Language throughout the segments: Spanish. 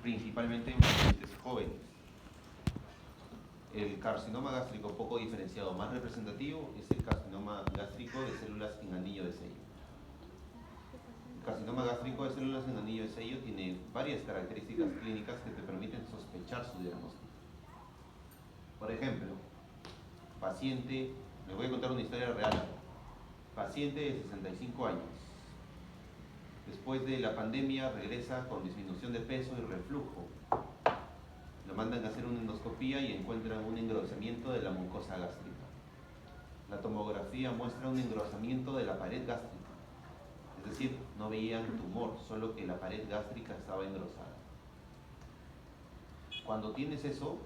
principalmente en pacientes jóvenes. El carcinoma gástrico poco diferenciado más representativo es el carcinoma gástrico de células en anillo de sello. El carcinoma gástrico de células en anillo de sello tiene varias características clínicas que te permiten sospechar su diagnóstico. Por ejemplo, paciente, les voy a contar una historia real. Paciente de 65 años. Después de la pandemia regresa con disminución de peso y reflujo. Lo mandan a hacer una endoscopía y encuentran un engrosamiento de la mucosa gástrica. La tomografía muestra un engrosamiento de la pared gástrica. Es decir, no veían tumor, solo que la pared gástrica estaba engrosada. Cuando tienes eso,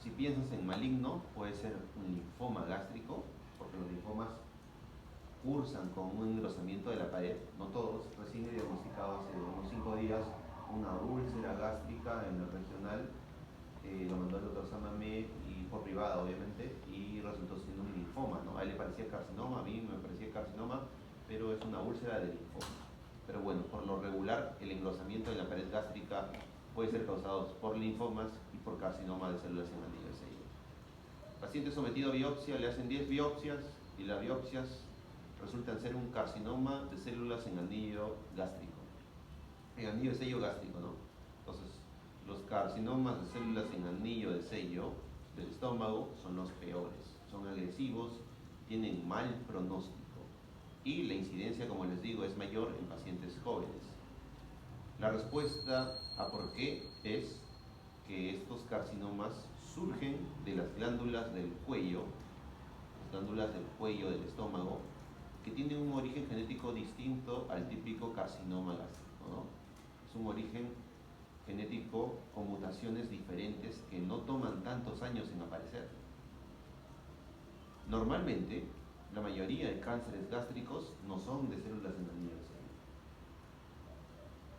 si piensas en maligno, puede ser un linfoma gástrico, porque los linfomas cursan con un engrosamiento de la pared, no todos. Recién he diagnosticado hace unos 5 días una úlcera gástrica en el regional, lo mandó el doctor Samamé y por privada obviamente, y resultó siendo un linfoma, ¿no? A él le parecía carcinoma, a mí me parecía carcinoma, pero es una úlcera de linfoma. Pero bueno, por lo regular el engrosamiento de la pared gástrica puede ser causado por linfomas y por carcinoma de células en anillo de sello. Paciente sometido a biopsia, le hacen 10 biopsias y las biopsias resultan ser un carcinoma de células en anillo gástrico, en anillo de sello gástrico, ¿no? Entonces, los carcinomas de células en anillo de sello del estómago son los peores, son agresivos, tienen mal pronóstico y la incidencia, como les digo, es mayor en pacientes jóvenes. La respuesta a por qué es que estos carcinomas surgen de las glándulas del cuello, las glándulas del cuello del estómago, que tienen un origen genético distinto al típico carcinoma gástrico, ¿no? Es un origen genético con mutaciones diferentes que no toman tantos años en aparecer. Normalmente, la mayoría de cánceres gástricos no son de células en anillo de sello.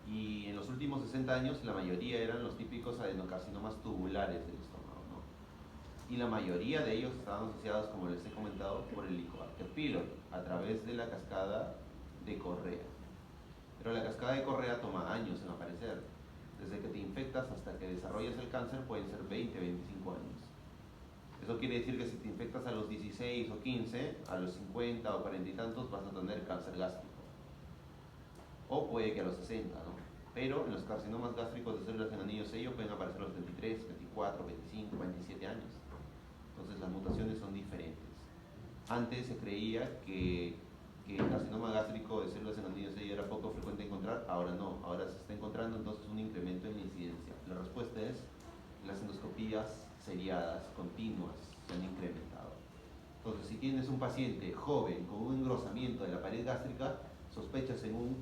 Y en los últimos 60 años, la mayoría eran los típicos adenocarcinomas tubulares del estómago, ¿no? Y la mayoría de ellos estaban asociados, como les he comentado, por el Helicobacter pylori, a través de la cascada de Correa. Pero la cascada de Correa toma años en aparecer. Desde que te infectas hasta que desarrollas el cáncer pueden ser 20, 25 años. Eso quiere decir que si te infectas a los 16 o 15, a los 50 o 40 y tantos vas a tener cáncer gástrico. O puede que a los 60, ¿no? Pero en los carcinomas gástricos de células en anillo sello pueden aparecer a los 23, 24, 25, 27 años. Entonces las mutaciones son diferentes. Antes se creía que el carcinoma gástrico de células en anillo sello era poco frecuente encontrar, ahora no, ahora se está encontrando entonces un incremento en la incidencia. La respuesta es las endoscopías seriadas, continuas, se han incrementado. Entonces, si tienes un paciente joven con un engrosamiento de la pared gástrica, sospechas en un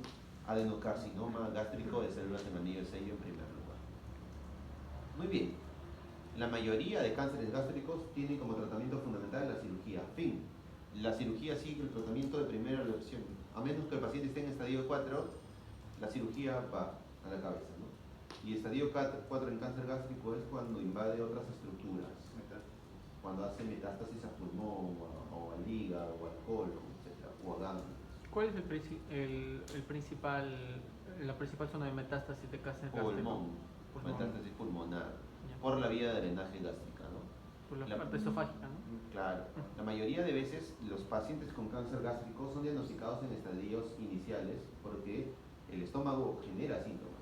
adenocarcinoma gástrico de células en anillo de sello en primer lugar. Muy bien, la mayoría de cánceres gástricos tienen como tratamiento fundamental la cirugía. Fin. La cirugía sigue el tratamiento de primera elección. A menos que el paciente esté en estadio 4, la cirugía va a la cabeza, ¿no? Y estadio 4 en cáncer gástrico es cuando invade otras estructuras, cuando hace metástasis a pulmón, o al hígado, o al colon, etc., o a ganglios. ¿Cuál es la principal zona de metástasis de cáncer gástrico? Pulmón, metástasis pulmonar, por la vía de drenaje gástrica, ¿no? Por la parte esofágica, ¿no? Claro. La mayoría de veces los pacientes con cáncer gástrico son diagnosticados en estadios iniciales porque el estómago genera síntomas.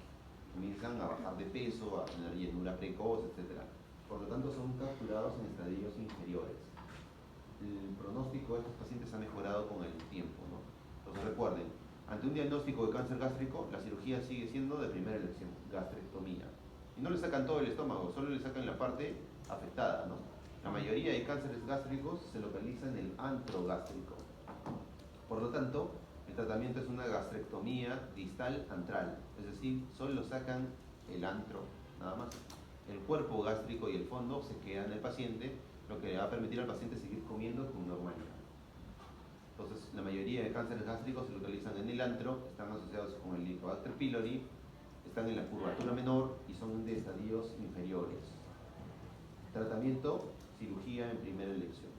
Comienzan a bajar de peso, a tener llenura precoz, etc. Por lo tanto, son capturados en estadios inferiores. El pronóstico de estos pacientes ha mejorado con el tiempo, ¿no? Entonces recuerden, ante un diagnóstico de cáncer gástrico, la cirugía sigue siendo de primera elección, gastrectomía. Y no le sacan todo el estómago, solo le sacan la parte afectada, ¿no? La mayoría de cánceres gástricos se localizan en el antro gástrico. Por lo tanto, el tratamiento es una gastrectomía distal antral, es decir, solo sacan el antro, nada más. El cuerpo gástrico y el fondo se quedan en el paciente, lo que le va a permitir al paciente seguir comiendo con normalidad. Entonces, la mayoría de cánceres gástricos se localizan en el antro, están asociados con el Helicobacter pylori, están en la curvatura menor y son de estadios inferiores. Tratamiento, cirugía en primera elección.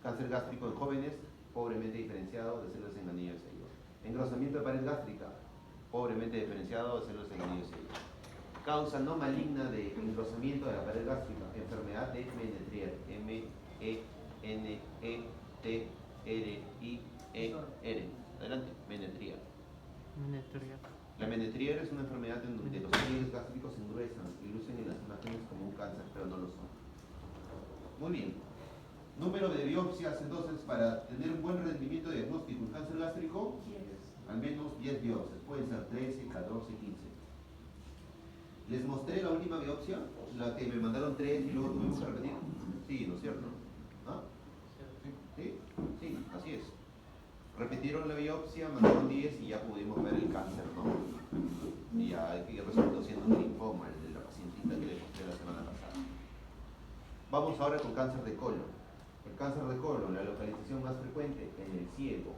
Cáncer gástrico en jóvenes, pobremente diferenciado de células en anillo de sello. Engrosamiento de pared gástrica, pobremente diferenciado de células en anillo de sello. Causa no maligna de engrosamiento de la pared gástrica, enfermedad de Menetrier, M-E-N-E-T-R-I-E-R. Adelante, Menetrier. La Menetrier es una enfermedad en donde los pliegues gástricos se engruesan y lucen en las imágenes como un cáncer, pero no lo son. Muy bien. Número de biopsias, entonces, para tener un buen rendimiento diagnóstico en cáncer gástrico, al menos 10 biopsias. Pueden ser 13, 14, 15. Les mostré la última biopsia, la que me mandaron 3 y luego tuvimos que repetir. Sí, ¿no es cierto? ¿Ah? ¿Sí? Sí, así es. Repitieron la biopsia, mandaron 10 y ya pudimos ver el cáncer, ¿no? Y ya resultó siendo un linfoma, el de la pacientita que les mostré la semana pasada. Vamos ahora con cáncer de colon. El cáncer de colon, la localización más frecuente en el ciego,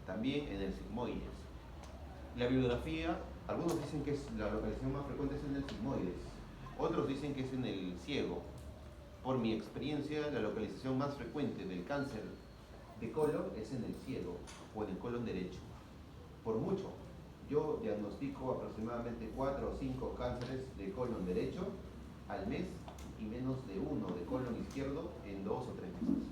también en el sigmoides. La bibliografía, algunos dicen que la localización más frecuente es en el sigmoides, otros dicen que es en el ciego. Por mi experiencia, la localización más frecuente del cáncer de colon es en el ciego o en el colon derecho. Por mucho. Yo diagnostico aproximadamente 4 o 5 cánceres de colon derecho al mes y menos de 1 de colon izquierdo en 2 o 3 meses.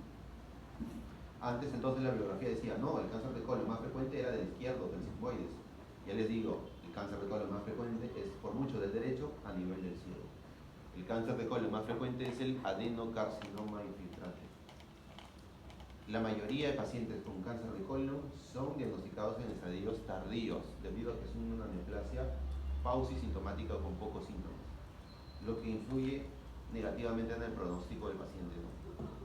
Antes entonces la bibliografía decía, no, el cáncer de colon más frecuente era del izquierdo, del sigmoides. Ya les digo, el cáncer de colon más frecuente es por mucho del derecho a nivel del ciego. El cáncer de colon más frecuente es el adenocarcinoma infiltrante. La mayoría de pacientes con cáncer de colon son diagnosticados en estadios tardíos, debido a que es una neoplasia pausisintomática o con pocos síntomas, lo que influye negativamente en el pronóstico del paciente, ¿no?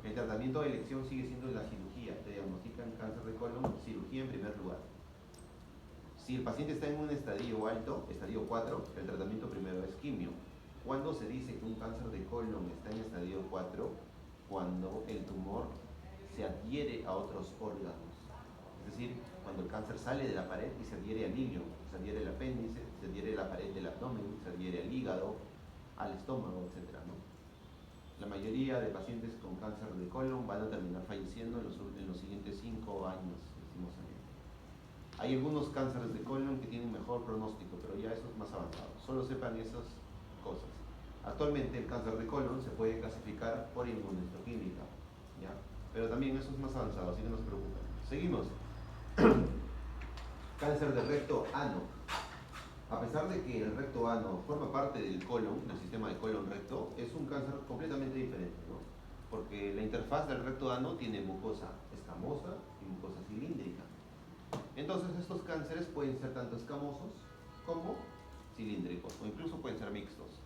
El tratamiento de elección sigue siendo la cirugía. Te diagnostican cáncer de colon, cirugía en primer lugar. Si el paciente está en un estadio alto, estadio 4, el tratamiento primero es quimio. ¿Cuándo se dice que un cáncer de colon está en estadio 4? Cuando el tumor se adhiere a otros órganos. Es decir, cuando el cáncer sale de la pared y se adhiere al ileum, se adhiere al apéndice, se adhiere a la pared del abdomen, se adhiere al hígado, al estómago, etc., ¿no? La mayoría de pacientes con cáncer de colon van a terminar falleciendo en los siguientes 5 años, lastimosamente. Hay algunos cánceres de colon que tienen mejor pronóstico, pero ya eso es más avanzado. Solo sepan esas cosas. Actualmente el cáncer de colon se puede clasificar por inmunohistoquímica, ¿ya? Pero también eso es más avanzado, así que no se preocupen. Seguimos. Cáncer de recto ano. A pesar de que el recto ano forma parte del colon, del sistema de colon recto, es un cáncer completamente diferente, ¿no? Porque la interfaz del recto ano tiene mucosa escamosa y mucosa cilíndrica. Entonces estos cánceres pueden ser tanto escamosos como cilíndricos, o incluso pueden ser mixtos.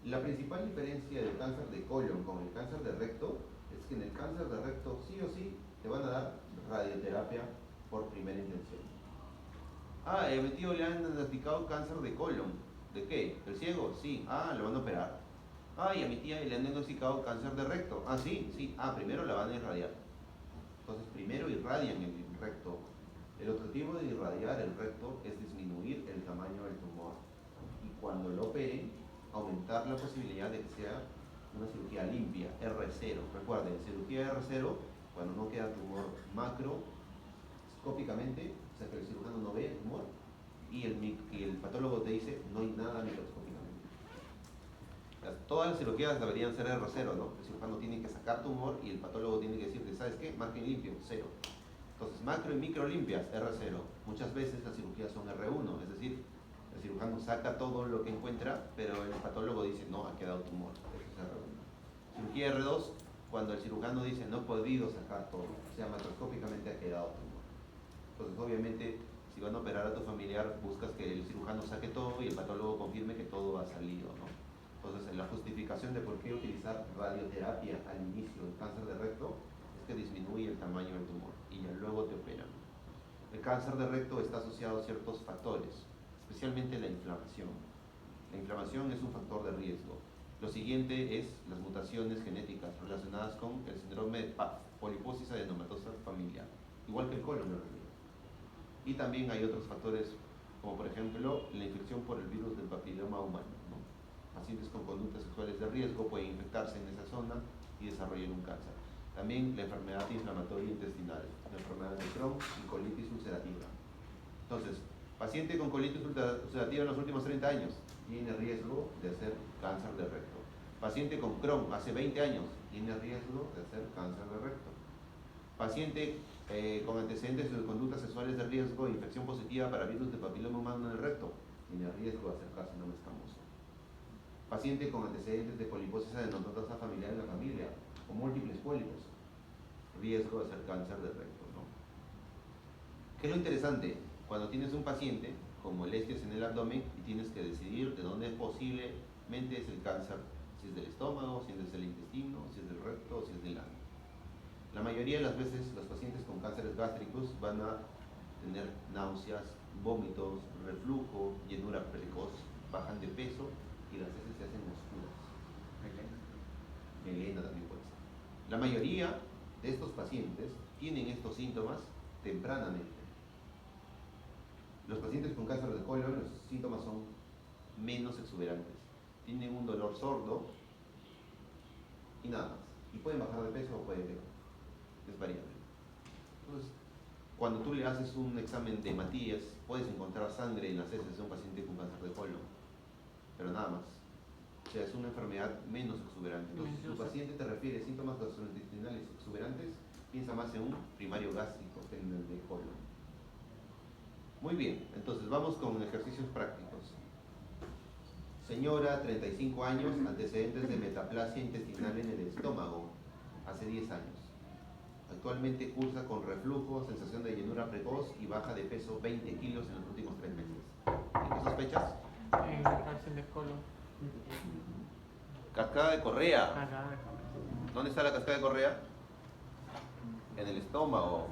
La principal diferencia del cáncer de colon con el cáncer de recto es que en el cáncer de recto sí o sí te van a dar radioterapia por primera intención. Ah, a mi tío le han diagnosticado cáncer de colon. ¿De qué? ¿El ciego? Sí. Ah, lo van a operar. Ah, y a mi tía le han diagnosticado cáncer de recto. Ah, sí, sí. Ah, primero la van a irradiar. Entonces, primero irradian el recto. El objetivo de irradiar el recto es disminuir el tamaño del tumor. Y cuando lo operen, aumentar la posibilidad de que sea una cirugía limpia, R0. Recuerden, cirugía R0, cuando no queda tumor macroscópicamente, o sea que el cirujano no ve el tumor, y el patólogo te dice no hay nada microscópicamente. Todas las cirugías deberían ser R0, ¿no? El cirujano tiene que sacar tumor y el patólogo tiene que decirte, ¿sabes qué? Margen limpio, 0. Entonces, macro y micro limpias, R0. Muchas veces las cirugías son R1, es decir, el cirujano saca todo lo que encuentra, pero el patólogo dice, no, ha quedado tumor. Eso es R1. Cirugía R2, cuando el cirujano dice, no he podido sacar todo, o sea, macroscópicamente ha quedado tumor. Entonces, obviamente, si van a operar a tu familiar, buscas que el cirujano saque todo y el patólogo confirme que todo ha salido, ¿no? Entonces, la justificación de por qué utilizar radioterapia al inicio del cáncer de recto es que disminuye el tamaño del tumor y ya luego te operan. El cáncer de recto está asociado a ciertos factores, especialmente la inflamación. La inflamación es un factor de riesgo. Lo siguiente es las mutaciones genéticas relacionadas con el síndrome de PAF, poliposis adenomatosa familiar, igual que el colon en realidad. Y también hay otros factores, como por ejemplo la infección por el virus del papiloma humano, ¿no? Pacientes con conductas sexuales de riesgo pueden infectarse en esa zona y desarrollar un cáncer. También la enfermedad inflamatoria intestinal, la enfermedad de Crohn y colitis ulcerativa. Entonces, paciente con colitis ulcerativa en los últimos 30 años, tiene riesgo de hacer cáncer de recto. Paciente con Crohn hace 20 años tiene riesgo de hacer cáncer de recto. Paciente con antecedentes de conductas sexuales de riesgo e infección positiva para virus de papiloma humano en el recto tiene riesgo de hacer carcinoma escamoso. Paciente con antecedentes de poliposis adenotatosa familiar en la familia o múltiples pólipos, riesgo de hacer cáncer de recto, ¿no? ¿Qué es lo interesante? Cuando tienes un paciente con molestias en el abdomen y tienes que decidir de dónde posiblemente es el cáncer, si es del estómago, si es del intestino, si es del recto o si es del ano. La mayoría de las veces los pacientes con cánceres gástricos van a tener náuseas, vómitos, reflujo, llenura precoz, bajan de peso y las heces se hacen oscuras. Melena también puede ser. La mayoría de estos pacientes tienen estos síntomas tempranamente. Los pacientes con cáncer de colon, los síntomas son menos exuberantes. Tienen un dolor sordo y nada más. Y pueden bajar de peso o pueden peor. Es variable. Entonces, cuando tú le haces un examen de Matías, puedes encontrar sangre en las heces de un paciente con cáncer de colon, pero nada más. O sea, es una enfermedad menos exuberante. Entonces, si tu paciente te refiere síntomas gastrointestinales exuberantes, piensa más en un primario gástrico que en el de colon. Muy bien, entonces vamos con ejercicios prácticos. Señora, 35 años, antecedentes de metaplasia intestinal en el estómago, hace 10 años. Actualmente cursa con reflujo, sensación de llenura precoz y baja de peso 20 kilos en los últimos 3 meses. ¿Y qué sospechas? Cáncer de colon. Cascada de Correa. ¿Dónde está la cascada de Correa? En el estómago.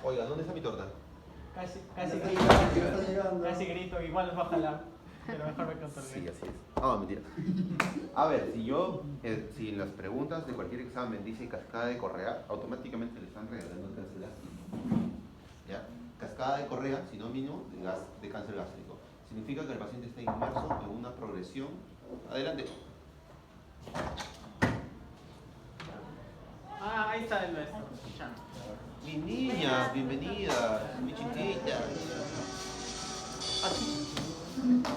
Oiga, ¿dónde está mi torta? Casi grito, igual bájala. Pero mejor me controlé. Sí, así es. No, mentira. A ver, si en las preguntas de cualquier examen dice cascada de Correa, automáticamente le están regalando el cáncer gástrico. ¿Ya? Cascada de Correa, sinónimo de cáncer gástrico. Significa que el paciente está inmerso en una progresión. Adelante. Ah, ahí está el nuestro. Mis niñas, bienvenidas, mis chiquitas.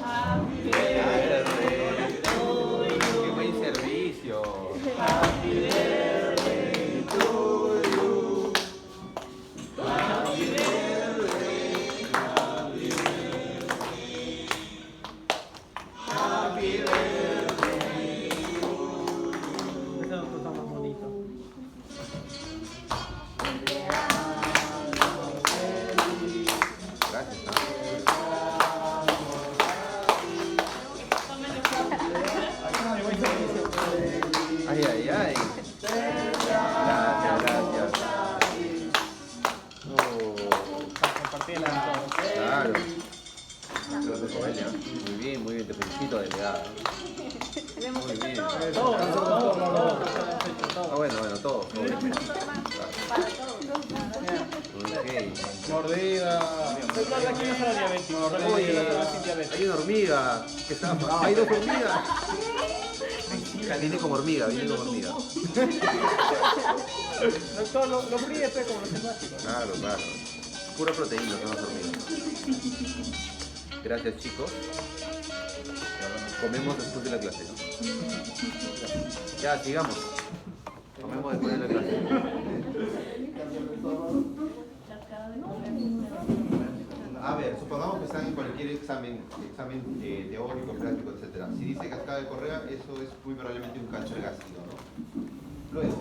Happy birthday to you. Qué buen servicio. Happy birthday to you. Happy birthday, happy birthday. Happy birthday to you. Ese otro está más bonito. Gracias. Ay, ay, ay. Gracias, gracias. Para compartir la Claro. Gracias, Comelia. Muy bien, te felicito, delegada. Muy bien. todo. Ah, bueno, todo. Okay. Mordida. Aquí no está diabético. Oye, hay una hormiga que está. Hay dos hormigas. Viene como hormiga, viene como hormiga. Doctor, lo fríe pues, como los selváticos. Claro, claro. Pura proteína son las hormigas. Gracias, chicos. Comemos después de la clase, ¿no? Ya, sigamos. Comemos después de la clase. A ver, supongamos que están en cualquier examen teórico, práctico, etc. Si dice cascada de Correa, eso es muy probablemente un cáncer gástrico, ¿no? Luego,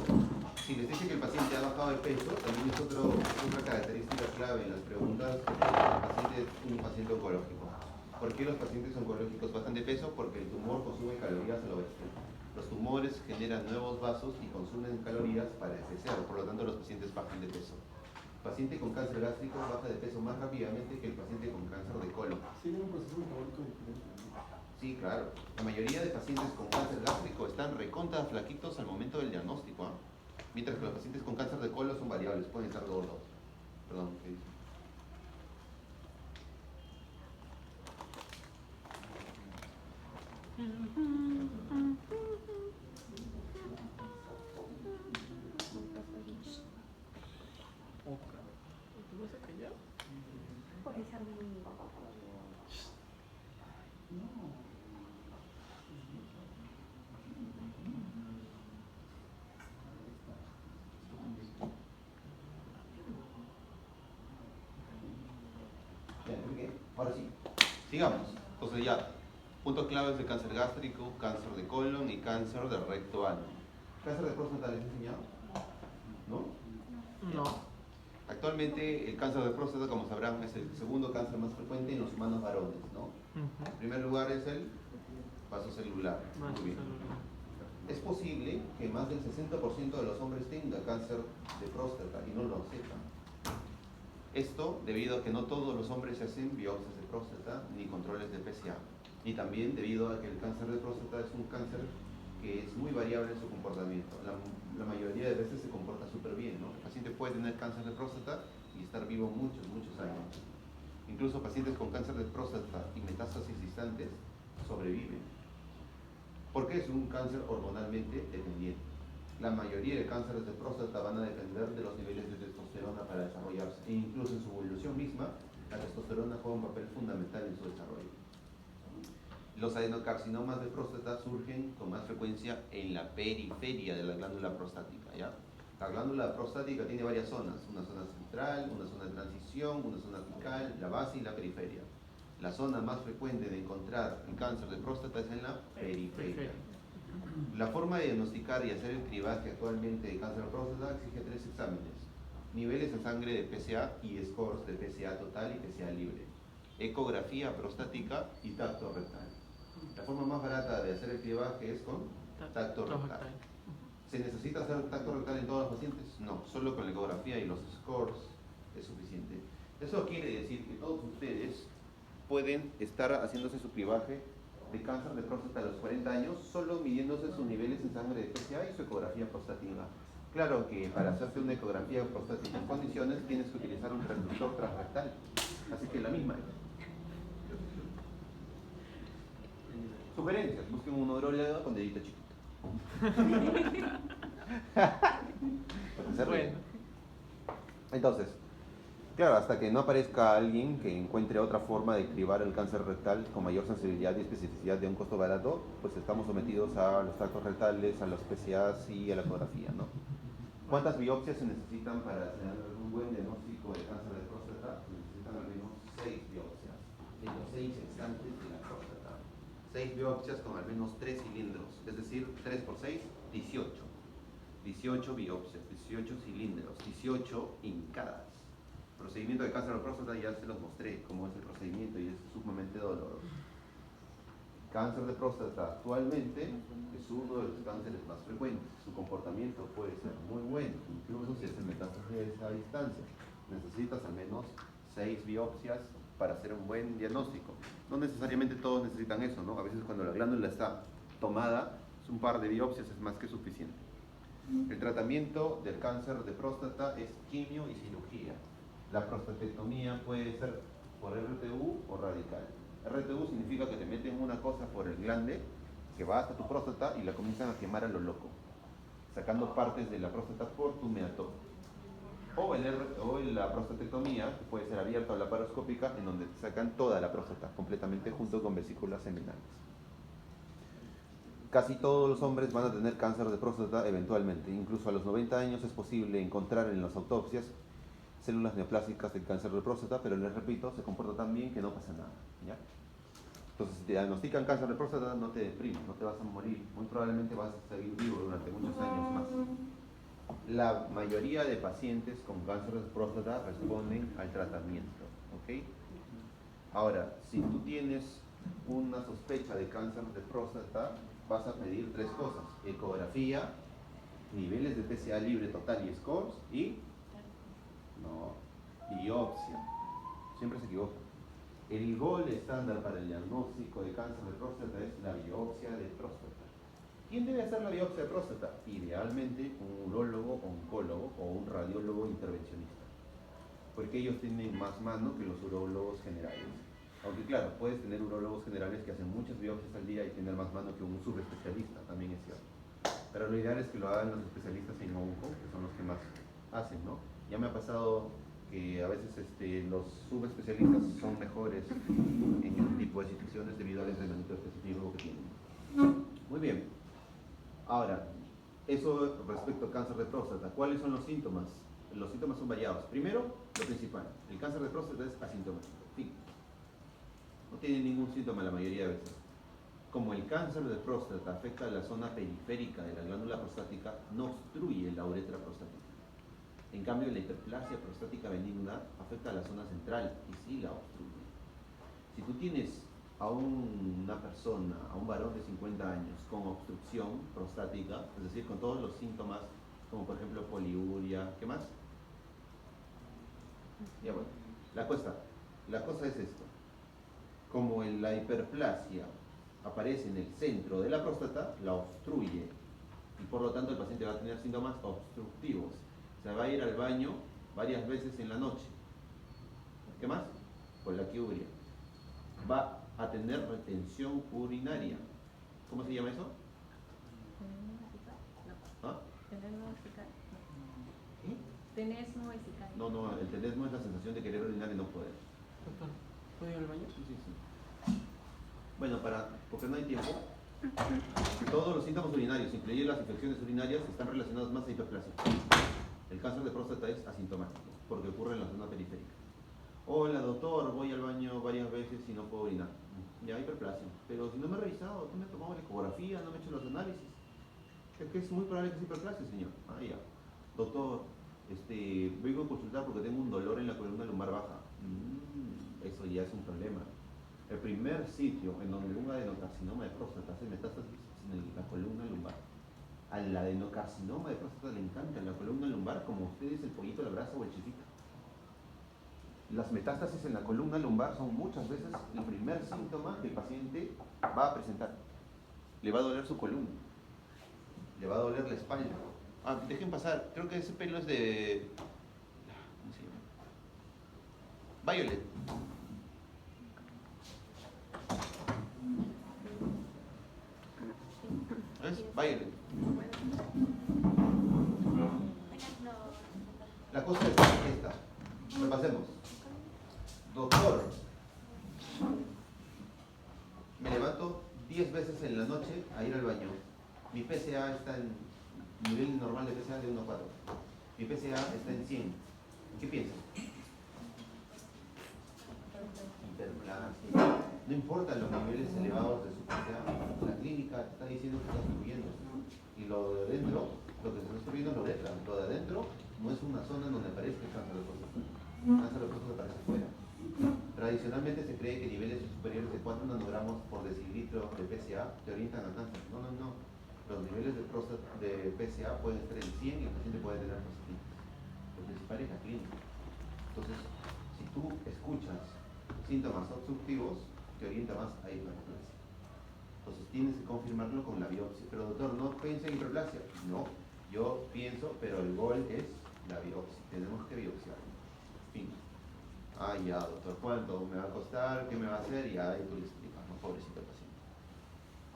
si les dice que el paciente ha bajado de peso, también es otra característica clave en las preguntas que el paciente es un paciente oncológico. ¿Por qué los pacientes oncológicos bajan de peso? Porque el tumor consume calorías a lo bestia. Los tumores generan nuevos vasos y consumen calorías para desear, por lo tanto los pacientes bajan de peso. El paciente con cáncer gástrico baja de peso más rápidamente que el paciente con cáncer de colon. Tiene un proceso metabólico diferente. Sí, claro. La mayoría de pacientes con cáncer gástrico están recontra flaquitos al momento del diagnóstico, ¿eh? Mientras que los pacientes con cáncer de colon son variables, pueden estar gordos. Perdón, ¿qué dice? Ahora sí, sigamos. Entonces ya, puntos claves de cáncer gástrico, cáncer de colon y cáncer de recto ano. ¿Cáncer de próstata les he enseñado? ¿No? No. Actualmente el cáncer de próstata, como sabrán, es el segundo cáncer más frecuente en los humanos varones, ¿no? En primer lugar es el vaso celular. Muy bien. Es posible que más del 60% de los hombres tenga cáncer de próstata y no lo sepan. Esto debido a que no todos los hombres se hacen biopsias de próstata ni controles de PSA. Y también debido a que el cáncer de próstata es un cáncer que es muy variable en su comportamiento. La mayoría de veces se comporta súper bien, ¿no? El paciente puede tener cáncer de próstata y estar vivo muchos años. Incluso pacientes con cáncer de próstata y metástasis distantes sobreviven. Porque es un cáncer hormonalmente dependiente. La mayoría de cánceres de próstata van a depender de los niveles de testosterona para desarrollarse. E incluso en su evolución misma, la testosterona juega un papel fundamental en su desarrollo. Los adenocarcinomas de próstata surgen con más frecuencia en la periferia de la glándula prostática, ¿ya? La glándula prostática tiene varias zonas, una zona central, una zona de transición, una zona apical, la base y la periferia. La zona más frecuente de encontrar el cáncer de próstata es en la periferia. La forma de diagnosticar y hacer el cribaje actualmente de cáncer de próstata exige 3 exámenes: niveles en sangre de PSA y scores de PSA total y PSA libre, ecografía prostática y tacto rectal. La forma más barata de hacer el cribaje es con tacto rectal. ¿Se necesita hacer tacto rectal en todos los pacientes? No, solo con la ecografía y los scores es suficiente. Eso quiere decir que todos ustedes pueden estar haciéndose su cribaje de cáncer de próstata a los 40 años solo midiéndose sus niveles en sangre de PSA y su ecografía prostática. Claro que para hacerse una ecografía prostática en condiciones tienes que utilizar un transductor transrectal, así que la misma es. Sugerencias: busquen un urólogo con dedito chiquito. Bueno. Entonces, claro, hasta que no aparezca alguien que encuentre otra forma de cribar el cáncer rectal con mayor sensibilidad y especificidad de un costo barato, pues estamos sometidos a los tactos rectales, a los PSAs y a la ecografía, ¿no? ¿Cuántas biopsias se necesitan para tener un buen diagnóstico de cáncer de próstata? Se necesitan al menos 6 biopsias en los 6 instantes de la próstata. 6 biopsias con al menos 3 cilindros, es decir, 3 por 6, 18. 18 biopsias, 18 cilindros, 18 hincadas. El procedimiento de cáncer de próstata ya se los mostré cómo es el procedimiento y es sumamente doloroso. Cáncer de próstata actualmente es uno de los cánceres más frecuentes. Su comportamiento puede ser muy bueno, incluso si es el metástasis a distancia. Necesitas al menos 6 biopsias para hacer un buen diagnóstico. No necesariamente todos necesitan eso, ¿no? A veces cuando la glándula está tomada, un par de biopsias es más que suficiente. El tratamiento del cáncer de próstata es quimio y cirugía. La prostatectomía puede ser por RTU o radical. RTU significa que te meten una cosa por el glande, que va hasta tu próstata y la comienzan a quemar a lo loco, sacando partes de la próstata por tu meato. O la prostatectomía, que puede ser abierta o laparoscópica, en donde te sacan toda la próstata, completamente junto con vesículas seminales. Casi todos los hombres van a tener cáncer de próstata eventualmente. Incluso a los 90 años es posible encontrar en las autopsias células neoplásicas del cáncer de próstata, pero les repito, se comporta tan bien que no pasa nada, ¿ya? Entonces, si te diagnostican cáncer de próstata, no te deprimes, no te vas a morir. Muy probablemente vas a seguir vivo durante muchos años más. La mayoría de pacientes con cáncer de próstata responden al tratamiento, ¿ok? Ahora, si tú tienes una sospecha de cáncer de próstata, vas a pedir 3 cosas: ecografía, niveles de PSA libre total y scores, y biopsia. Siempre se equivoca. El gold estándar para el diagnóstico de cáncer de próstata es la biopsia de próstata. ¿Quién debe hacer la biopsia de próstata? Idealmente un urólogo, oncólogo o un radiólogo intervencionista, porque ellos tienen más mano que los urólogos generales. Aunque claro, puedes tener urólogos generales que hacen muchas biopsias al día y tener más mano que un subespecialista, también es cierto. Pero lo ideal es que lo hagan los especialistas en onco, que son los que más hacen, ¿no? Ya me ha pasado que a veces los subespecialistas son mejores en este tipo de situaciones debido al entrenamiento específico que tienen. Muy bien. Ahora, eso respecto al cáncer de próstata. ¿Cuáles son los síntomas? Los síntomas son variados. Primero, lo principal, el cáncer de próstata es asintomático. Fin. No tiene ningún síntoma la mayoría de veces. Como el cáncer de próstata afecta a la zona periférica de la glándula prostática, no obstruye la uretra prostática. En cambio, la hiperplasia prostática benigna afecta a la zona central y sí la obstruye. Si tú tienes a una persona, a un varón de 50 años con obstrucción prostática, es decir, con todos los síntomas, como por ejemplo poliuria, ¿qué más? Ya bueno, la cosa es esto. Como la hiperplasia aparece en el centro de la próstata, la obstruye y por lo tanto el paciente va a tener síntomas obstructivos. Se va a ir al baño varias veces en la noche. ¿Qué más? Colaquiuria. Va a tener retención urinaria. ¿Cómo se llama eso? ¿Ah? ¿Qué? Tenesmo vesical. No, el tenesmo es la sensación de querer orinar y no poder. Doctor, ¿puedo ir al baño? Sí. Bueno, porque no hay tiempo, todos los síntomas urinarios, incluyendo las infecciones urinarias, están relacionados más a hiperplasia. El cáncer de próstata es asintomático, porque ocurre en la zona periférica. Hola doctor, voy al baño varias veces y no puedo orinar. Ya, hiperplasia. Pero si no me he revisado, no me he tomado la ecografía, no me he hecho los análisis. Es que es muy probable que sea hiperplasia, señor. Ah, ya. Doctor, vengo a consultar porque tengo un dolor en la columna lumbar baja. Eso ya es un problema. El primer sitio en donde un adenocarcinoma de próstata hace metástasis es en la columna lumbar. Al adenocarcinoma de próstata le encanta la columna lumbar, como ustedes el pollito, la brasa o el chifito. Las metástasis en la columna lumbar son muchas veces el primer síntoma que el paciente va a presentar. Le va a doler su columna, le va a doler la espalda. Dejen pasar, creo que ese pelo es de... ¿cómo se llama? Violet. ¿Ves? Violet. La cosa es esta. Repasemos. Doctor, me levanto 10 veces en la noche a ir al baño. Mi PSA está en nivel normal de PSA de 1 a 4. Mi PSA está en 100. ¿Qué piensas? Hiperplasia. No importa los niveles elevados de su PSA, la clínica está diciendo que está subiendo. Y lo de adentro, lo que se está subiendo es lo de atrás. Lo de adentro no es una zona en donde aparezca el cáncer de próstata. El cáncer de próstata aparece fuera. Tradicionalmente se cree que niveles superiores de 4 nanogramos por decilitro de PSA te orientan al cáncer. No. Los niveles de PSA pueden estar en 100 y el paciente puede tener prostatitis. Lo principal es la clínica. Entonces, si tú escuchas síntomas obstructivos, te orienta más a hiperplasia. Entonces tienes que confirmarlo con la biopsia. Pero doctor, ¿no piensa en hiperplasia? No, yo pienso, pero el gol es la biopsia. Tenemos que biopsiar. Fin. Ya, doctor, ¿cuánto me va a costar? ¿Qué me va a hacer? Y ahí tú le explicas, ¿no? Pobrecito el paciente.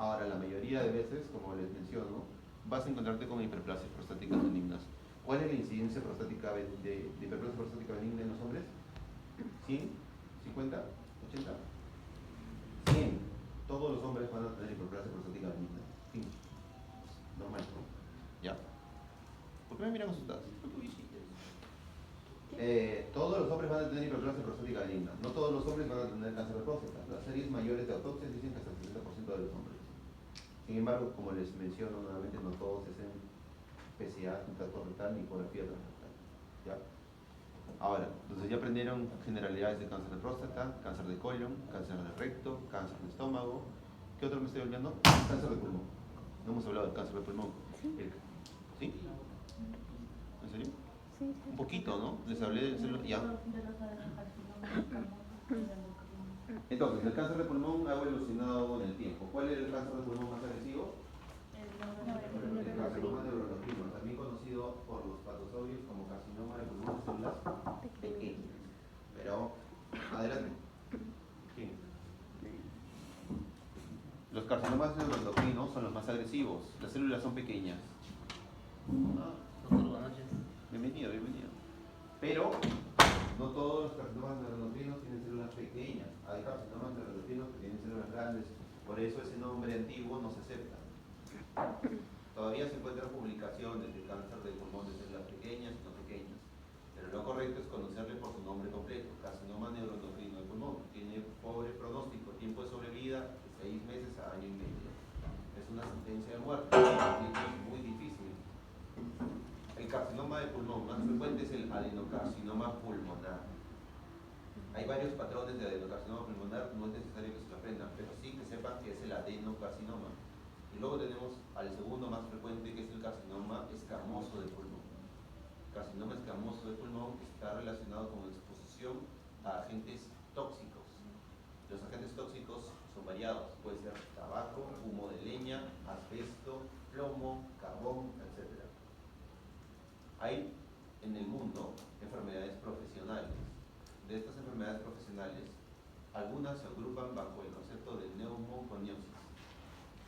Ahora, la mayoría de veces, como les menciono, vas a encontrarte con hiperplasias prostáticas benignas. ¿Cuál es la incidencia prostática de hiperplasia prostática benigna en los hombres? ¿100? ¿50? ¿80? 100. Todos los hombres van a tener hiperplasia prostática benigna. Fin. Normal, ¿no? Ya. ¿Por qué me miran asustados? Todos los hombres van a tener hiperplasia prostática benigna. No todos los hombres van a tener cáncer de próstata. Las series mayores de autopsias dicen que hasta el 60% de los hombres. Sin embargo, como les menciono nuevamente, no todos hacen PSA, tacto rectal ni ecografía transrectal. ¿Ya? Ahora, entonces ya aprendieron generalidades de cáncer de próstata, cáncer de colon, cáncer de recto, cáncer de estómago. ¿Qué otro me estoy olvidando? Cáncer de pulmón. No hemos hablado del cáncer de pulmón. ¿Sí? ¿En serio? Sí. Un poquito, ¿no? Les hablé del celular. Ya. Entonces, el cáncer de pulmón ha evolucionado en el tiempo. ¿Cuál es el cáncer de pulmón más agresivo? El carcinoma neuroendocrino, también conocido por los patozoides como carcinoma de pulmón de células pequeñas. Pero, adelante. ¿Quién? Los carcinomas neuroendocrinos son los más agresivos. Las células son pequeñas. Doctor, buenas noches. Bienvenido, bienvenido. Pero no todos los carcinomas neuroendocrinos tienen células pequeñas. Hay carcinomas neuroendocrinos que tienen células grandes. Por eso ese nombre antiguo no se acepta. Todavía se encuentran publicaciones de cáncer de pulmón de células pequeñas y no pequeñas. Pero lo correcto es conocerle por su nombre completo. Carcinoma neuroendocrino del pulmón. Tiene pobre pronóstico, tiempo de sobrevida de 6 meses a año y medio. Es una sentencia de muerte. Es muy difícil. El carcinoma de pulmón más frecuente es el adenocarcinoma pulmonar. Hay varios patrones de adenocarcinoma pulmonar, no es necesario que se lo aprendan, pero sí que sepan que es el adenocarcinoma. Y luego tenemos al segundo más frecuente, que es el carcinoma escamoso de pulmón. El carcinoma escamoso de pulmón está relacionado con exposición a agentes tóxicos. Los agentes tóxicos son variados, puede ser tabaco, humo de leña, asbesto, plomo, carbón, etc. Hay en el mundo enfermedades profesionales. De estas enfermedades profesionales, algunas se agrupan bajo el concepto de neumoconiosis.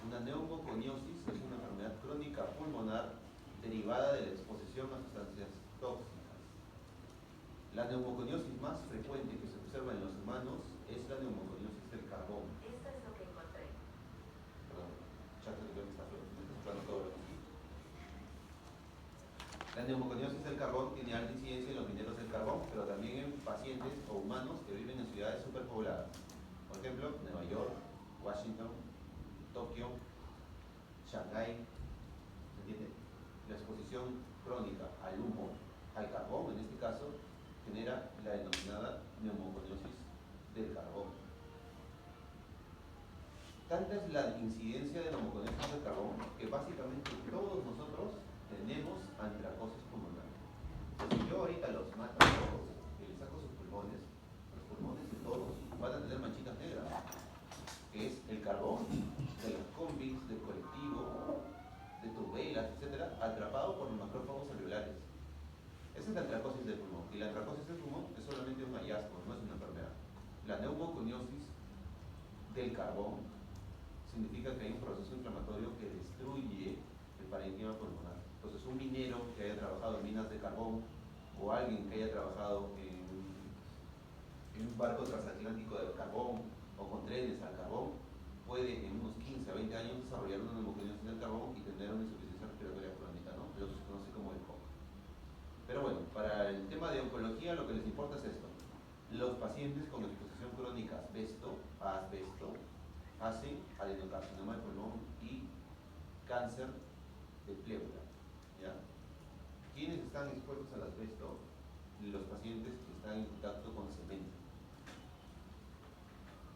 Una neumoconiosis es una enfermedad crónica pulmonar derivada de la exposición a sustancias tóxicas. La neumoconiosis más frecuente que se observa en los humanos es la neumoconiosis del carbón. Esto es lo que encontré. Perdón, ya te digo que está soplando todo lo que sí. La neumoconiosis del carbón tiene alta incidencia en los mineros del carbón, pero también en pacientes o humanos que viven en ciudades superpobladas. Por ejemplo, Nueva York, Washington, Tokio, Shanghái. ¿Se entiende? La exposición crónica al humo, al carbón en este caso, genera la denominada neumoconiosis del carbón. Tanta es la incidencia de neumoconiosis del carbón que básicamente todos nosotros tenemos antracosis pulmonar. Si yo ahorita los mato a todos y les saco sus pulmones, los pulmones de todos van a tener manchitas negras, que es el carbón de las combis, del colectivo, de tus velas, etc., atrapado por los macrófagos alveolares. Esa es la antracosis del pulmón. Y la antracosis del pulmón es solamente un hallazgo, no es una enfermedad. La neumoconiosis del carbón significa que hay un proceso inflamatorio que destruye el parénquima pulmonar. Entonces, un minero que haya trabajado en minas de carbón o alguien que haya trabajado en un barco transatlántico de carbón o con trenes al carbón puede en unos 15 a 20 años desarrollar una neumoconiosis del carbón y tener una insuficiencia respiratoria crónica, ¿no? Lo que se conoce como el COC. Pero bueno, para el tema de oncología lo que les importa es esto. Los pacientes con exposición crónica a asbesto hacen adenocarcinoma de pulmón y cáncer de pleura. ¿Ya? ¿Quiénes están expuestos al asbesto? Los pacientes que están en contacto con cemento.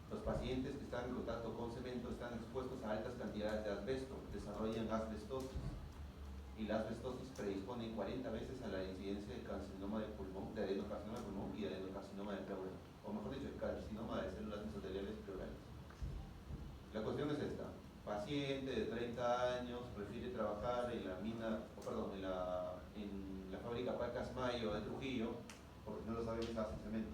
Los pacientes que están en contacto con cemento están expuestos a altas cantidades de asbesto, desarrollan asbestosis. Y la asbestosis predispone 40 veces a la incidencia de carcinoma de pulmón, de adenocarcinoma de pulmón y de adenocarcinoma de pleura. O mejor dicho, el carcinoma de células mesoteliales pleurales. La cuestión es esta. Paciente de 30 años prefiere trabajar en la mina, en la fábrica Pacasmayo de Trujillo, porque si no lo saben, hacen cementos.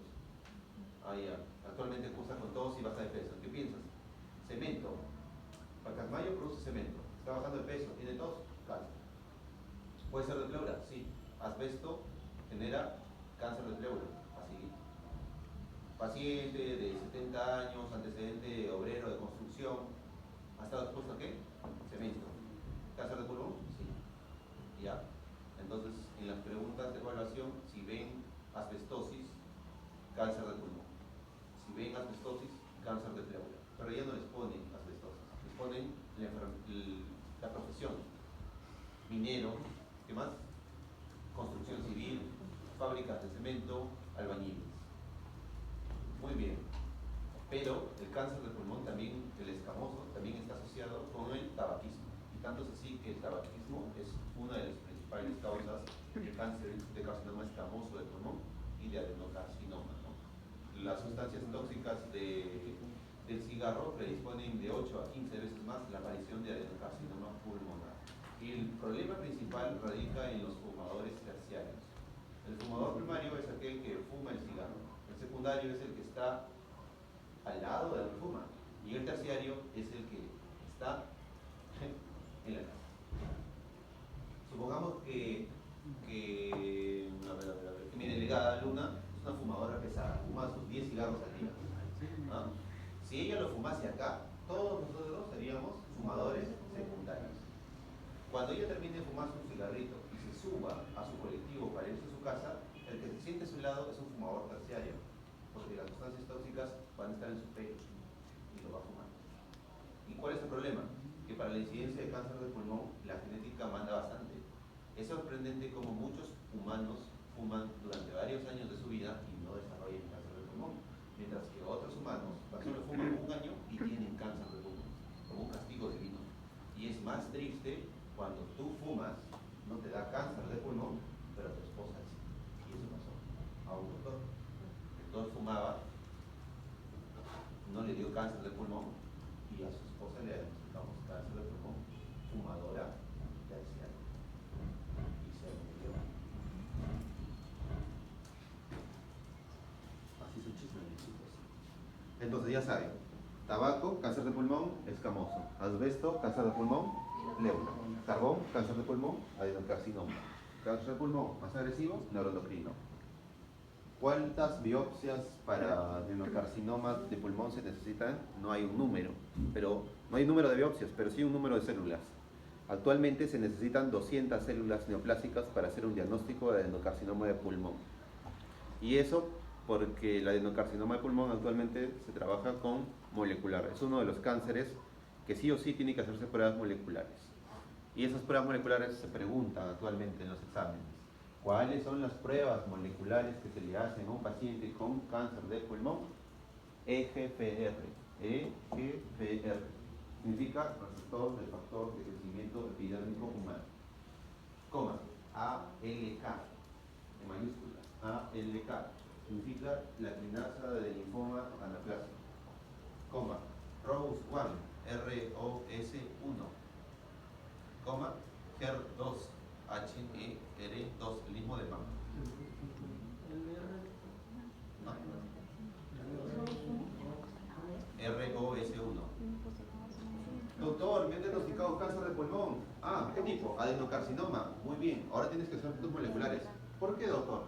Actualmente cursa con tos y baja de peso. ¿Qué piensas? Cemento. Pacasmayo produce cemento, está bajando de peso, tiene tos, cáncer. ¿Puede ser de pleura? Sí. Asbesto genera cáncer de pleura, así. Paciente de 70 años, antecedente obrero de construcción, ¿ha estado expuesto a qué? Cemento. ¿Cáncer de pulmón? Sí. ¿Ya? Entonces, en las preguntas de evaluación, si ven asbestosis, cáncer de pulmón. Si ven asbestosis, cáncer de pleura. Pero ya no les ponen asbestosis, les ponen la profesión. Minero, ¿qué más? Construcción civil, fábricas de cemento, albañiles. Muy bien. Pero el cáncer de pulmón también, el escamoso, también está asociado con el tabaquismo. Y tanto es así que el tabaquismo es una de las principales causas de cáncer, de carcinoma escamoso de pulmón y de adenocarcinoma, ¿no? Las sustancias tóxicas del cigarro predisponen de 8 a 15 veces más la aparición de adenocarcinoma pulmonar. Y el problema principal radica en los fumadores terciarios. El fumador primario es aquel que fuma el cigarro. El secundario es el que está al lado del que fuma. Y el terciario es el que está en la casa. Supongamos que mi delegada Luna es una fumadora pesada, fuma sus 10 cigarros al día. ¿No? Si ella lo fumase acá, todos nosotros seríamos fumadores secundarios. Cuando ella termine de fumar su cigarrito y se suba a su colectivo para irse a su casa, el que se siente a su lado es un fumador terciario, porque las sustancias tóxicas van a estar en su pelo y lo va a fumar. ¿Y cuál es el problema? Que para la incidencia de cáncer de pulmón, la genética manda bastante. Es sorprendente cómo muchos humanos fuman durante varios años de su vida y no desarrollan cáncer de pulmón, mientras que otros humanos solo fuman un año y tienen cáncer de pulmón, como un castigo divino. Y es más triste cuando tú fumas, no te da cáncer de pulmón, pero tu esposa sí. Y eso pasó a un doctor. El doctor fumaba, no le dio cáncer de pulmón, y a su esposa le diagnosticamos cáncer de pulmón, fumadora terciaria. Y se murió. Así son chismes, chicos. Entonces ya saben, tabaco, cáncer de pulmón, escamoso. Asbesto, cáncer de pulmón, pleura. Carbón, cáncer de pulmón, adenocarcinoma. Cáncer de pulmón más agresivo, neuroendocrino. ¿Cuántas biopsias para adenocarcinoma de pulmón se necesitan? No hay un número, no hay un número de biopsias, pero sí un número de células. Actualmente se necesitan 200 células neoplásicas para hacer un diagnóstico de adenocarcinoma de pulmón. Y eso porque el adenocarcinoma de pulmón actualmente se trabaja con molecular. Es uno de los cánceres que sí o sí tiene que hacerse pruebas moleculares. Y esas pruebas moleculares se preguntan actualmente en los exámenes. ¿Cuáles son las pruebas moleculares que se le hacen a un paciente con cáncer de pulmón? EGFR. EGFR. Significa receptor del factor de crecimiento epidérmico humano. Coma. ALK. En mayúscula. ALK. Significa la quinasa de linfoma anaplásico. Coma. ROS1. ROS1. Coma. HER2. HER2, el mismo de mama. ROS1. Doctor, me han diagnosticado cáncer de pulmón. Ah, ¿qué tipo? Adenocarcinoma. Muy bien, ahora tienes que hacer estudios moleculares. ¿Por qué, doctor?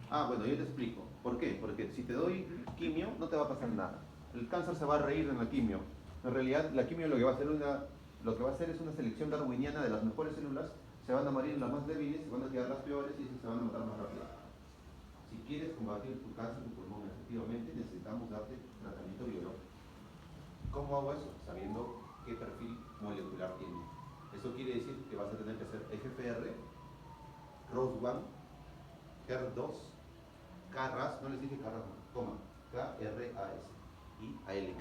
Ah, bueno, yo te explico. ¿Por qué? Porque si te doy quimio, no te va a pasar nada. El cáncer se va a reír en la quimio. En realidad, la quimio lo que va a hacer es una selección darwiniana de las mejores células. Se van a morir las más débiles, se van a quedar las peores y se van a matar más rápido. Si quieres combatir tu cáncer de pulmón efectivamente, necesitamos darte tratamiento biológico. ¿Cómo hago eso? Sabiendo qué perfil molecular tiene. Eso quiere decir que vas a tener que hacer EGFR, ROS1, HER2, KRAS, no les dije KRAS, coma, KRAS y ALK.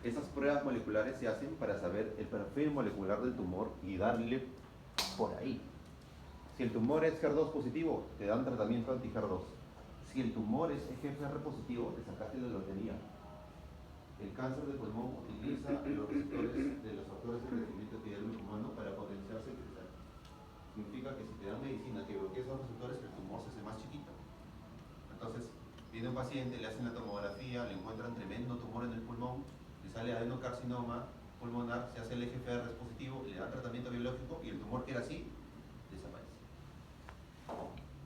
Esas pruebas moleculares se hacen para saber el perfil molecular del tumor y darle por ahí. Si el tumor es HER2 positivo, te dan tratamiento anti-HER2. Si el tumor es EGFR positivo, te sacaste la lotería. El cáncer de pulmón utiliza los receptores de los factores de crecimiento epidérmico humano para potenciarse y crecer. Significa que si te dan medicina que bloquea esos receptores, el tumor se hace más chiquito. Entonces, viene un paciente, le hacen la tomografía, le encuentran tremendo tumor en el pulmón, le sale adenocarcinoma pulmonar, se hace el EGFR positivo, le da tratamiento biológico y el tumor que era así, desaparece.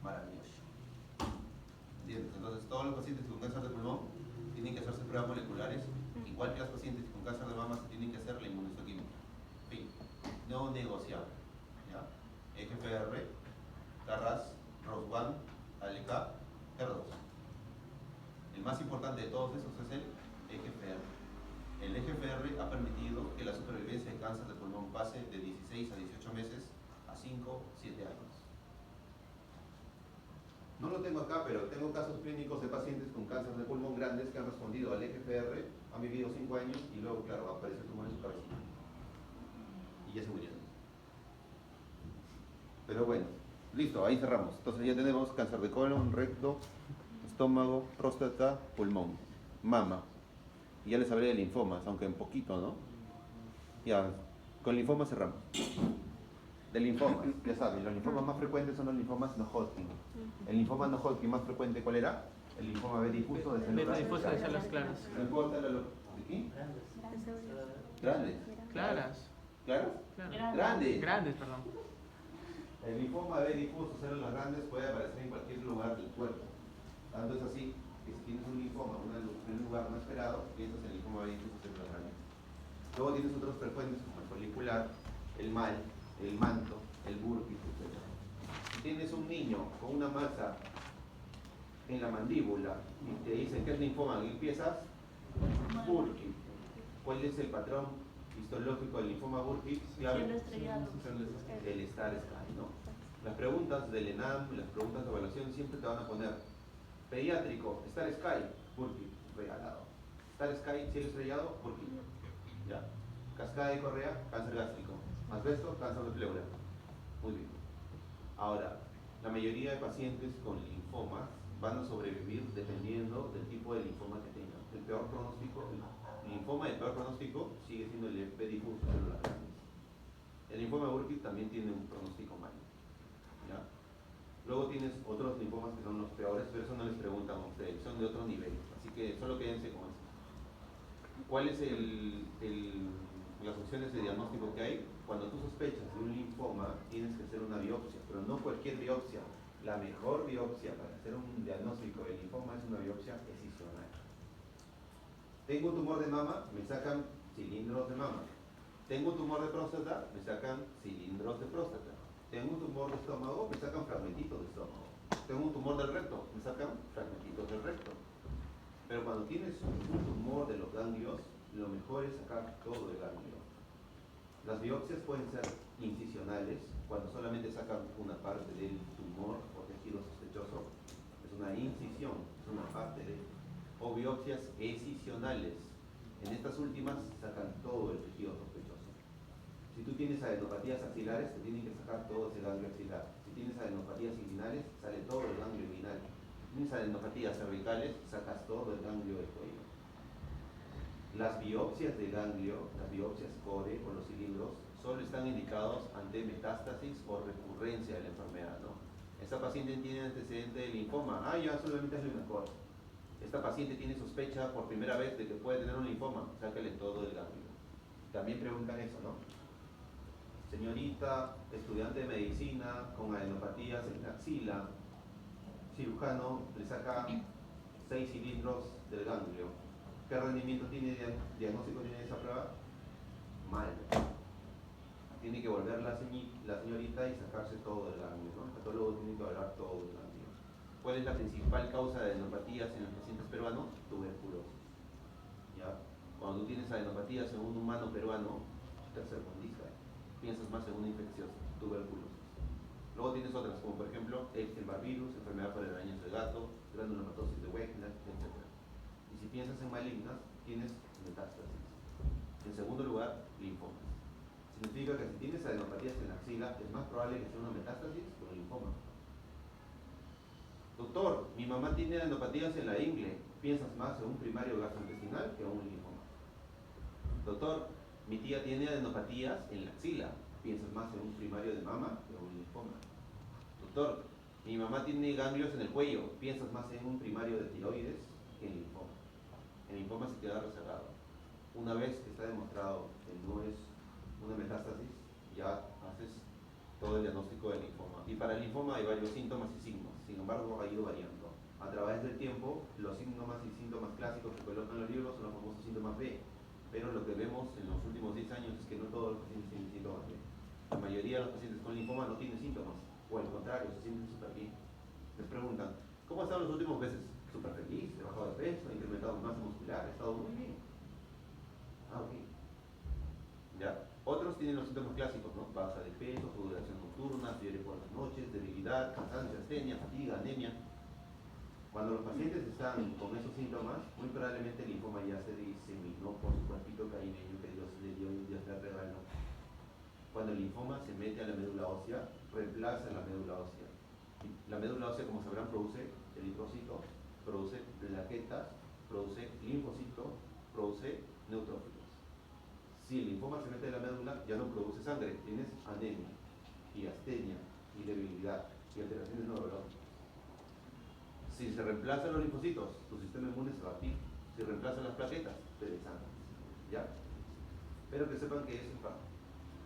Maravilloso. ¿Entiendes? Entonces todos los pacientes con cáncer de pulmón tienen que hacerse pruebas moleculares, igual que los pacientes con cáncer de mama se tienen que hacer la inmunohistoquímica. Fin. No negociable. ¿Ya? EGFR, CARRAS, ROS1, ALK, HER2. El más importante de todos esos es el EGFR. El EGFR ha permitido que la supervivencia de cáncer de pulmón pase de 16 a 18 meses a 5, 7 años. No lo tengo acá, pero tengo casos clínicos de pacientes con cáncer de pulmón grandes que han respondido al EGFR, han vivido 5 años y luego, claro, aparece el tumor en su cabecita. Y ya se murieron. Pero bueno, listo, ahí cerramos. Entonces ya tenemos cáncer de colon, recto, estómago, próstata, pulmón, mama. Y ya les hablé de linfomas, aunque en poquito, ¿no? Ya, con linfomas cerramos. De linfomas, ya saben, los linfomas más frecuentes son los linfomas no Hodgkin. El linfoma no Hodgkin más frecuente, ¿cuál era? El linfoma B difuso de células Difuso de células claras. No importa ¿de qué? Grandes. Claras. ¿Claro? Claro. Grandes. Grandes, perdón. El linfoma B difuso, células grandes, puede aparecer en cualquier lugar del cuerpo. Tanto es así que si tienes un linfoma en un lugar no esperado, piensas en el linfoma B difuso, células grandes. Luego tienes otros frecuentes como el folicular, el mal, el manto, el Burkitt, etc. Si tienes un niño con una masa en la mandíbula y te dicen que es linfoma, y empiezas Burkitt. ¿Cuál es el patrón histológico del linfoma Burkitt? Clave. El Star Sky, ¿no? Las preguntas del ENAM, las preguntas de evaluación siempre te van a poner pediátrico, Star Sky, Burkitt, regalado. Star Sky, cielo estrellado, Burkitt. ¿Ya? Cascada de Correa, cáncer gástrico. Asbesto, cáncer de pleura. Muy bien. Ahora, la mayoría de pacientes con linfomas van a sobrevivir dependiendo del tipo de linfoma que tengan. El peor pronóstico, el linfoma de peor pronóstico sigue siendo el B difuso, células grandes. El linfoma de Burkitt también tiene un pronóstico malo. ¿Ya? Luego tienes otros linfomas que son los peores, pero eso no les preguntan a ustedes, son de otro nivel. Así que solo quédense con eso. ¿Cuál es las opciones de diagnóstico que hay? Cuando tú sospechas de un linfoma, tienes que hacer una biopsia, pero no cualquier biopsia. La mejor biopsia para hacer un diagnóstico de linfoma es una biopsia excisional. Tengo un tumor de mama, me sacan cilindros de mama. Tengo un tumor de próstata, me sacan cilindros de próstata. Tengo un tumor de estómago, me sacan fragmentitos de estómago. Tengo un tumor del recto, me sacan fragmentitos del recto. Pero cuando tienes un tumor de los ganglios, lo mejor es sacar todo el ganglio. Las biopsias pueden ser incisionales, cuando solamente sacan una parte del tumor o tejido sospechoso. Es una incisión, es una parte de... O biopsias excisionales. En estas últimas sacan todo el tejido sospechoso. Si tú tienes adenopatías axilares, te tienen que sacar todo ese ganglio axilar. Si tienes adenopatías inguinales, sale todo el ganglio inguinal. Si tienes adenopatías cervicales, sacas todo el ganglio del cuello. Las biopsias de ganglio, las biopsias core o los cilindros, solo están indicados ante metástasis o recurrencia de la enfermedad, ¿no? Esta paciente tiene antecedente de linfoma, ya solamente hazle una core. Esta paciente tiene sospecha por primera vez de que puede tener un linfoma, sácale todo el ganglio. También preguntan eso, ¿no? Señorita, estudiante de medicina con adenopatías en la axila, cirujano le saca 6 cilindros del ganglio. ¿Qué rendimiento tiene, diagnóstico tiene esa prueba? Mal. Tiene que volver la señorita y sacarse todo el ganglio, ¿no? El patólogo tiene que evaluar todo el ganglio. ¿Cuál es la principal causa de adenopatías en los pacientes peruanos? Tuberculosis. ¿Ya? Cuando tú tienes adenopatías en un humano peruano, tercermundista, piensas más en una infecciosa, tuberculosis. Luego tienes otras, como por ejemplo, Epstein-Barr virus, enfermedad por el arañazo de gato, granulomatosis de Wegener, etc. Y si piensas en malignas, tienes metástasis. En segundo lugar, linfomas. Significa que si tienes adenopatías en la axila, es más probable que sea una metástasis que un linfoma. Doctor, mi mamá tiene adenopatías en la ingle. Piensas más en un primario gastrointestinal que en un linfoma. Doctor, mi tía tiene adenopatías en la axila. Piensas más en un primario de mama que en un linfoma. Doctor, mi mamá tiene ganglios en el cuello. Piensas más en un primario de tiroides que en linfoma. El linfoma se queda reservado. Una vez que está demostrado que no es una metástasis, ya haces todo el diagnóstico del linfoma. Y para el linfoma hay varios síntomas y signos, sin embargo ha ido variando. A través del tiempo, los síntomas y síntomas clásicos que colocan los libros son los famosos síntomas B. Pero lo que vemos en los últimos 10 años es que no todos los pacientes tienen síntomas B. La mayoría de los pacientes con linfoma no tienen síntomas, o al contrario, se sienten súper bien. Les preguntan, ¿cómo ha estado los últimos meses? Súper feliz, he bajado de peso, he incrementado masa muscular, he estado muy bien. Ah, ok. ¿Ya? Otros tienen los síntomas clásicos, ¿no? Baja de peso, sudoración nocturna, fiebre por las noches, debilidad, cansancio, astenia, fatiga, anemia. Cuando los pacientes están con esos síntomas, muy probablemente el linfoma ya se diseminó por su cuerpito caribeño que Dios le dio y Dios le regaló. Cuando el linfoma se mete a la médula ósea, reemplaza la médula ósea. Y la médula ósea, como sabrán, produce eritrocitos, produce plaquetas, produce linfocitos, produce neutrófilos. Si el linfoma se mete en la médula, ya no produce sangre, tienes anemia, y astenia, y debilidad, y alteraciones neurológicas. Si se reemplazan los linfocitos, tu sistema inmune se va a ti. Si reemplazan las plaquetas, te desangras. ¿Ya? Pero que sepan que es un paso.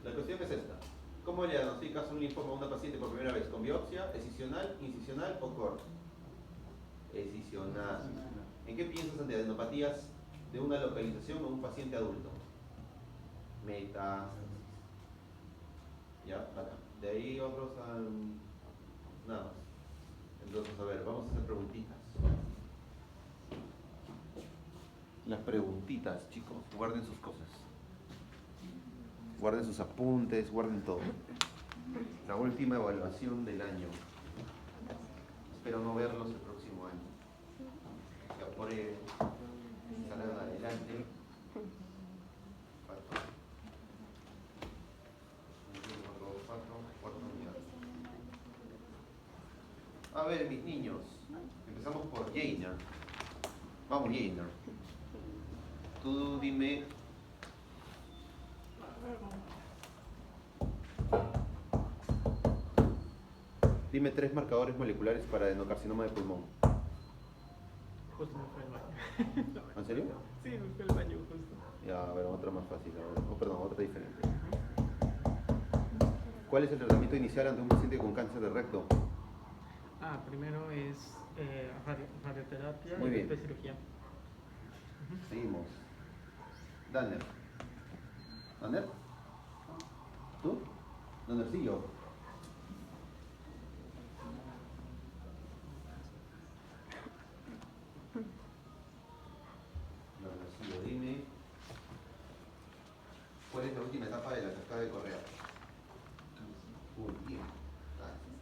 La cuestión es esta. ¿Cómo le diagnosticas un linfoma a una paciente por primera vez? ¿Con biopsia, excisional, incisional o corte? Excisional. ¿En qué piensas ante adenopatías de una localización o un paciente adulto? Metástasis. ¿Ya? Acá. De ahí otros nada más. Entonces, a ver, vamos a hacer preguntitas. Las preguntitas, chicos, guarden sus cosas. Guarden sus apuntes, guarden todo. La última evaluación del año. Espero no verlos el próximo año. Que aprueben, salgan adelante. A ver, mis niños, empezamos por Jaina. Vamos, Jaina. Tú dime. Dime 3 marcadores moleculares para adenocarcinoma de pulmón. Justo me fue al baño. ¿En serio? Sí, me fue al baño justo. Ya, a ver, otra más fácil. A ver. Oh, perdón, otra diferente. ¿Cuál es el tratamiento inicial ante un paciente con cáncer de recto? Primero es radioterapia Muy y bien. después cirugía. Seguimos. Danner. ¿Danner? ¿Tú? Dannercillo. Dannercillo, dime. ¿Cuál es la última etapa de la cascada de Correa? Muy bien. Gracias.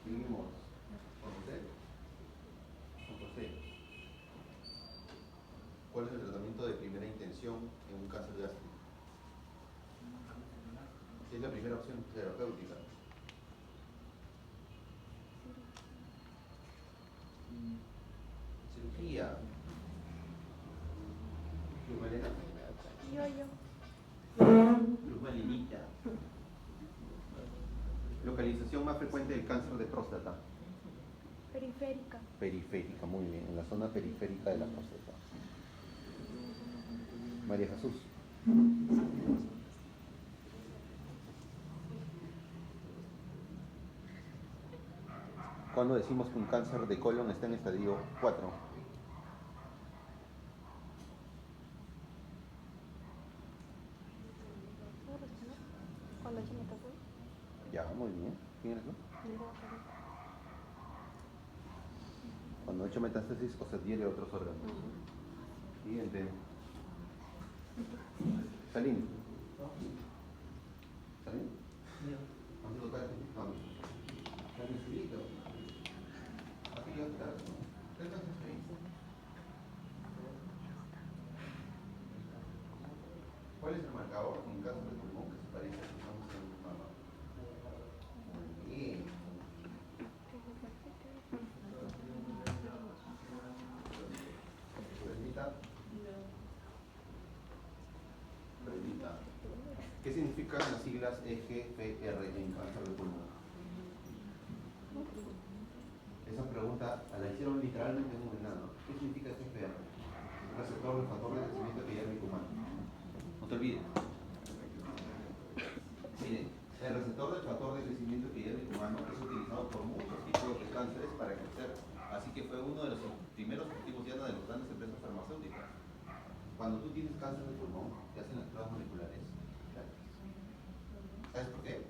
Seguimos. ¿Con usted? ¿Con usted? ¿Cuál es el tratamiento de primera intención en un cáncer gástrico? Es la primera opción terapéutica. Cirugía. Luz Malena. Luz Malinita. Localización más frecuente del cáncer de próstata. Periférica. Periférica, muy bien, en la zona periférica de la próstata. María Jesús. ¿Cuándo decimos que un cáncer de colon está en estadio 4? Cuando se metástasis. Ya, muy bien. ¿Quién eres tú? Cuando ha hecho metástasis o se adhiere a otros órganos. Siguiente. Salim. ¿Salim? ¿Vamos a tocar este? Vamos. Salim, solito. Aquí ya está. ¿Qué tal está ahí? ¿Cuál es el marcador en caso de pulmón que se parece a que estamos en el mapa? Muy bien. Brendita. Brendita. ¿Qué significan las siglas EGFR en cáncer de pulmón? Esa pregunta la hicieron literalmente en un enano. ¿Qué significa EGFR? receptor del factor de crecimiento epidérmico humano. No te olvides. Miren, el receptor del factor de crecimiento epidérmico humano es utilizado por muchos tipos de cánceres para crecer. Así que fue uno de los primeros objetivos ya de las grandes empresas farmacéuticas. Cuando tú tienes cáncer de pulmón, te hacen las pruebas moleculares. ¿Sabes por qué?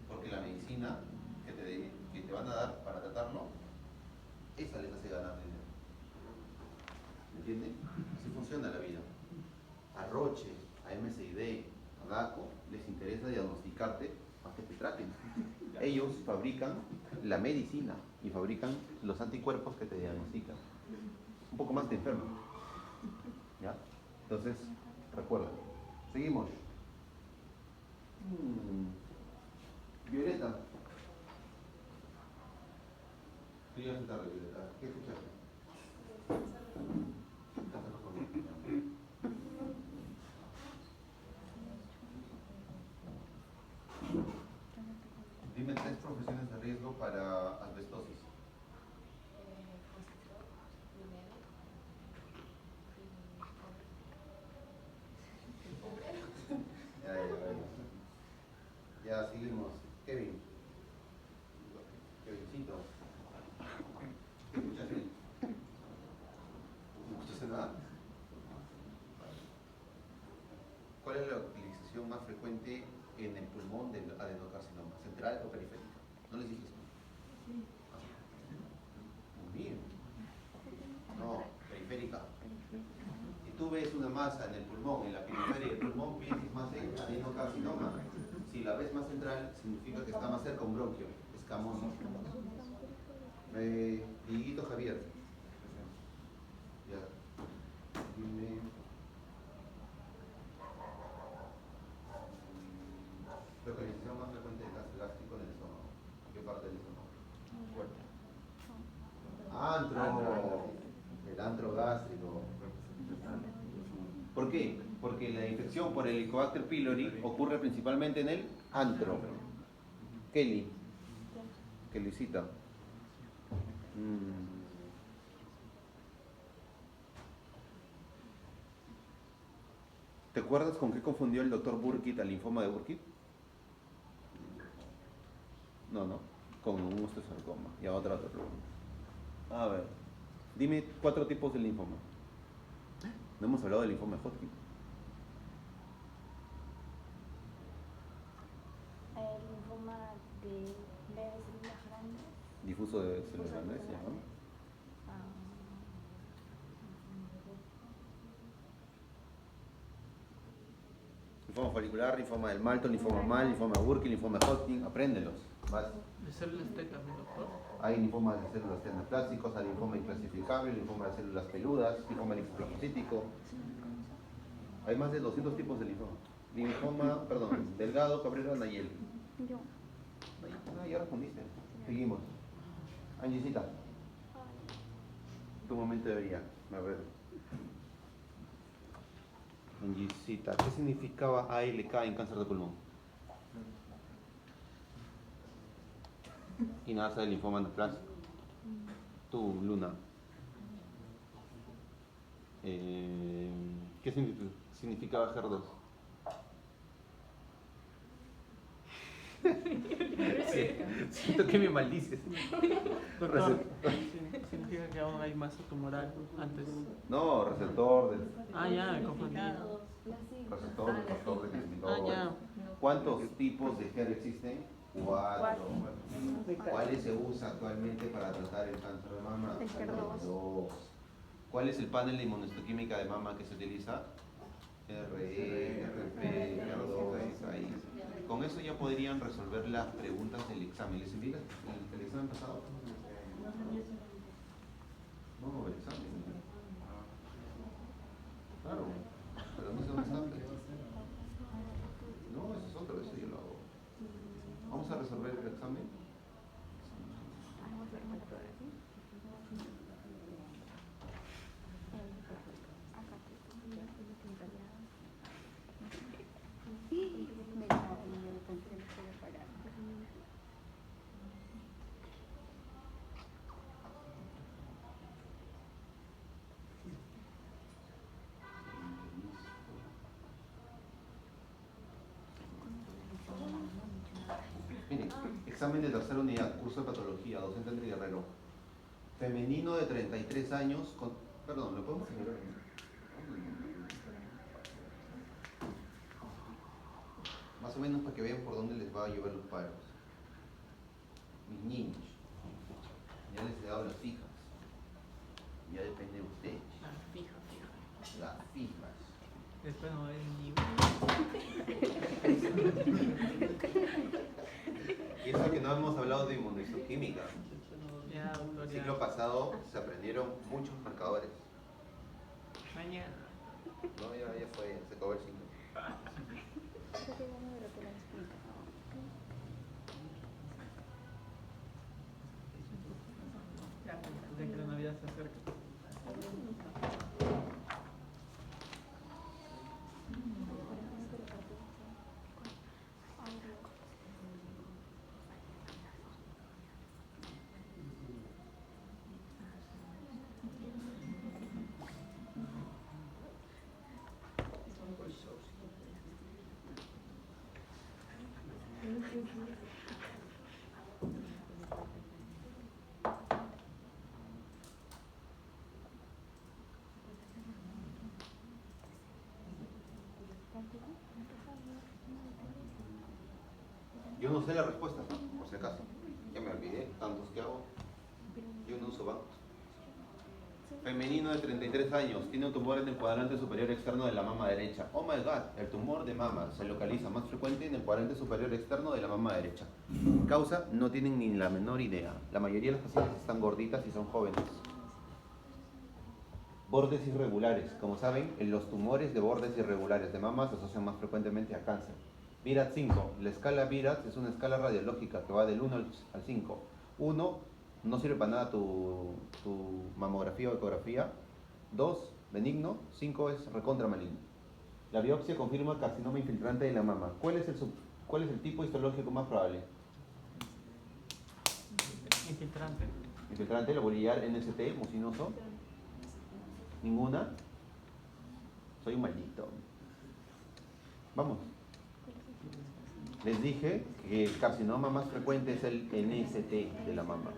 Porque la medicina que te van a dar para tratarlo, esa les hace ganar dinero. ¿Me entienden? Así funciona la vida. A Roche, a MSID, a DACO, les interesa diagnosticarte para que te traten. Ellos fabrican la medicina y fabrican los anticuerpos que te diagnostican. Un poco más te enfermo. ¿Ya? Entonces, recuerda. Seguimos. Violeta. Tú llegaste tarde, Violeta. ¿Qué escuchaste? Dime 3 profesiones de riesgo para asbestosis. Ya seguimos. Kevin. Kevincito. ¿Qué escuchaste? ¿No escuchaste nada? ¿Cuál es la utilización más frecuente en el pulmón del adenocarcinoma? ¿Central o periférica? ¿No les dije eso? Muy bien. No, periférica. Si tú ves una masa en el pulmón, en la periferia del pulmón, piensas más en adenocarcinoma. Si la ves más central, significa que está más cerca un bronquio, escamoso. Dieguito Javier. Ya. Dime. Localización más frecuente de cáncer gástrico en el estómago. ¿En qué parte del estómago? Antro. El antro gástrico. ¿Por qué? Porque la infección por el Helicobacter pylori ocurre principalmente en el antro. Kellycita. ¿Te acuerdas con qué confundió el doctor Burkitt al linfoma de Burkitt? No. Con un osteosarcoma. Y otra pregunta. A ver. Dime 4 tipos de linfoma. No hemos hablado del linfoma de Hodgkin. El linfoma de células grandes. Difuso de células grandes, ¿ya? Linfoma folicular, linfoma del Malton, linfoma mal, linfoma de Burkitt, linfoma de Hodgkin. Apréndelos. Vas. ¿De células T también, doctor? Hay linfomas de células tenoplásticos, hay linfoma inclasificable, linfoma de células peludas, linfoma linfoplasmocítico. Hay más de 200 tipos de linfoma. Delgado, Cabrera, Nayeli. Yo. Ya respondiste. Seguimos. Angisita. Tu momento de brillar. A ver. Angisita, ¿qué significaba ALK en cáncer de pulmón? Y nada del linfoma anaplásico. Tú, Luna. ¿Qué significaba HER2? Siento que me maldices. Doctor, significa que aún hay masa tumoral antes. No, receptor del Ya, me confundí. receptor del factor de crecimiento. Ya. ¿Cuántos tipos de HER existen? 4. ¿Cuáles se usa actualmente para tratar el cáncer de mama? El HER2. 2. ¿Cuál es el panel de inmunohistoquímica de mama que se utiliza? RE, RP, HER2, ahí. Con eso ya podrían resolver las preguntas del examen. ¿Les envía el examen pasado? No, el examen. Claro, pero no sé dónde está. No, eso es otro, eso yo lo hago. Vamos a resolver el examen. Miren, examen de tercera unidad, curso de patología, docente Andrés Guerrero. Femenino de 33 años con... Perdón, ¿lo podemos acelerar? Más o menos para que vean por dónde les va a llevar los paros. Mis niños. Ya les he dado las fijas. Ya depende de ustedes. Fija. Las fijas. Después no va a haber ni Y eso que no hemos hablado de inmunohistoquímica. Ya, doctor, El ya. ciclo pasado se aprendieron muchos marcadores. Mañana. No, ya fue, se acabó el ciclo. Creo que ya no me lo te la explica. Ya que la Navidad se acerca. Yo no sé la respuesta, por si acaso. Ya me olvidé, tantos que hago. Yo no uso bancos. Femenino de 33 años, tiene un tumor en el cuadrante superior externo de la mama derecha. Oh my god, el tumor de mama se localiza más frecuente en el cuadrante superior externo de la mama derecha. Causa, no tienen ni la menor idea. La mayoría de las pacientes están gorditas y son jóvenes. Bordes irregulares. Como saben, los tumores de bordes irregulares de mama se asocian más frecuentemente a cáncer. VIRAT 5. La escala VIRAT es una escala radiológica que va del 1 al 5. 1, no sirve para nada tu mamografía o ecografía. 2, benigno. 5 es recontra maligno. La biopsia confirma carcinoma infiltrante de la mama. ¿Cuál es el tipo histológico más probable? Infiltrante. Infiltrante, lobular, NST, mucinoso. ¿Ninguna? Soy un maldito. Vamos. Les dije que el carcinoma más frecuente es el NST de la mama.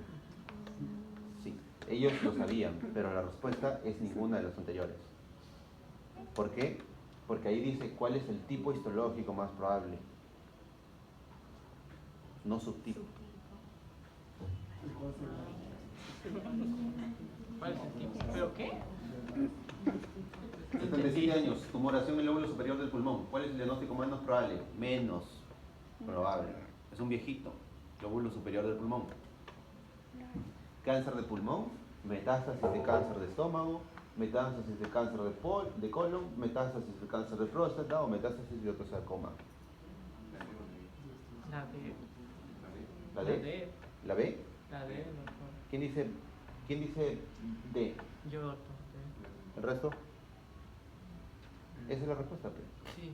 Sí, ellos lo sabían, pero la respuesta es ninguna de las anteriores. ¿Por qué? Porque ahí dice cuál es el tipo histológico más probable. No subtipo. ¿Cuál es el tipo? ¿Pero qué? 77 años, tumoración en el lóbulo superior del pulmón. ¿Cuál es el diagnóstico menos probable? Menos probable. Es un viejito, lóbulo superior del pulmón. Cáncer de pulmón, metástasis de cáncer de estómago, metástasis de cáncer de colon, metástasis de cáncer de próstata o metástasis de otro sarcoma. La D. ¿La D? ¿La B? La D, doctor. ¿Quién dice D? Yo, doctor. ¿El resto? Esa es la respuesta. Pues. Sí.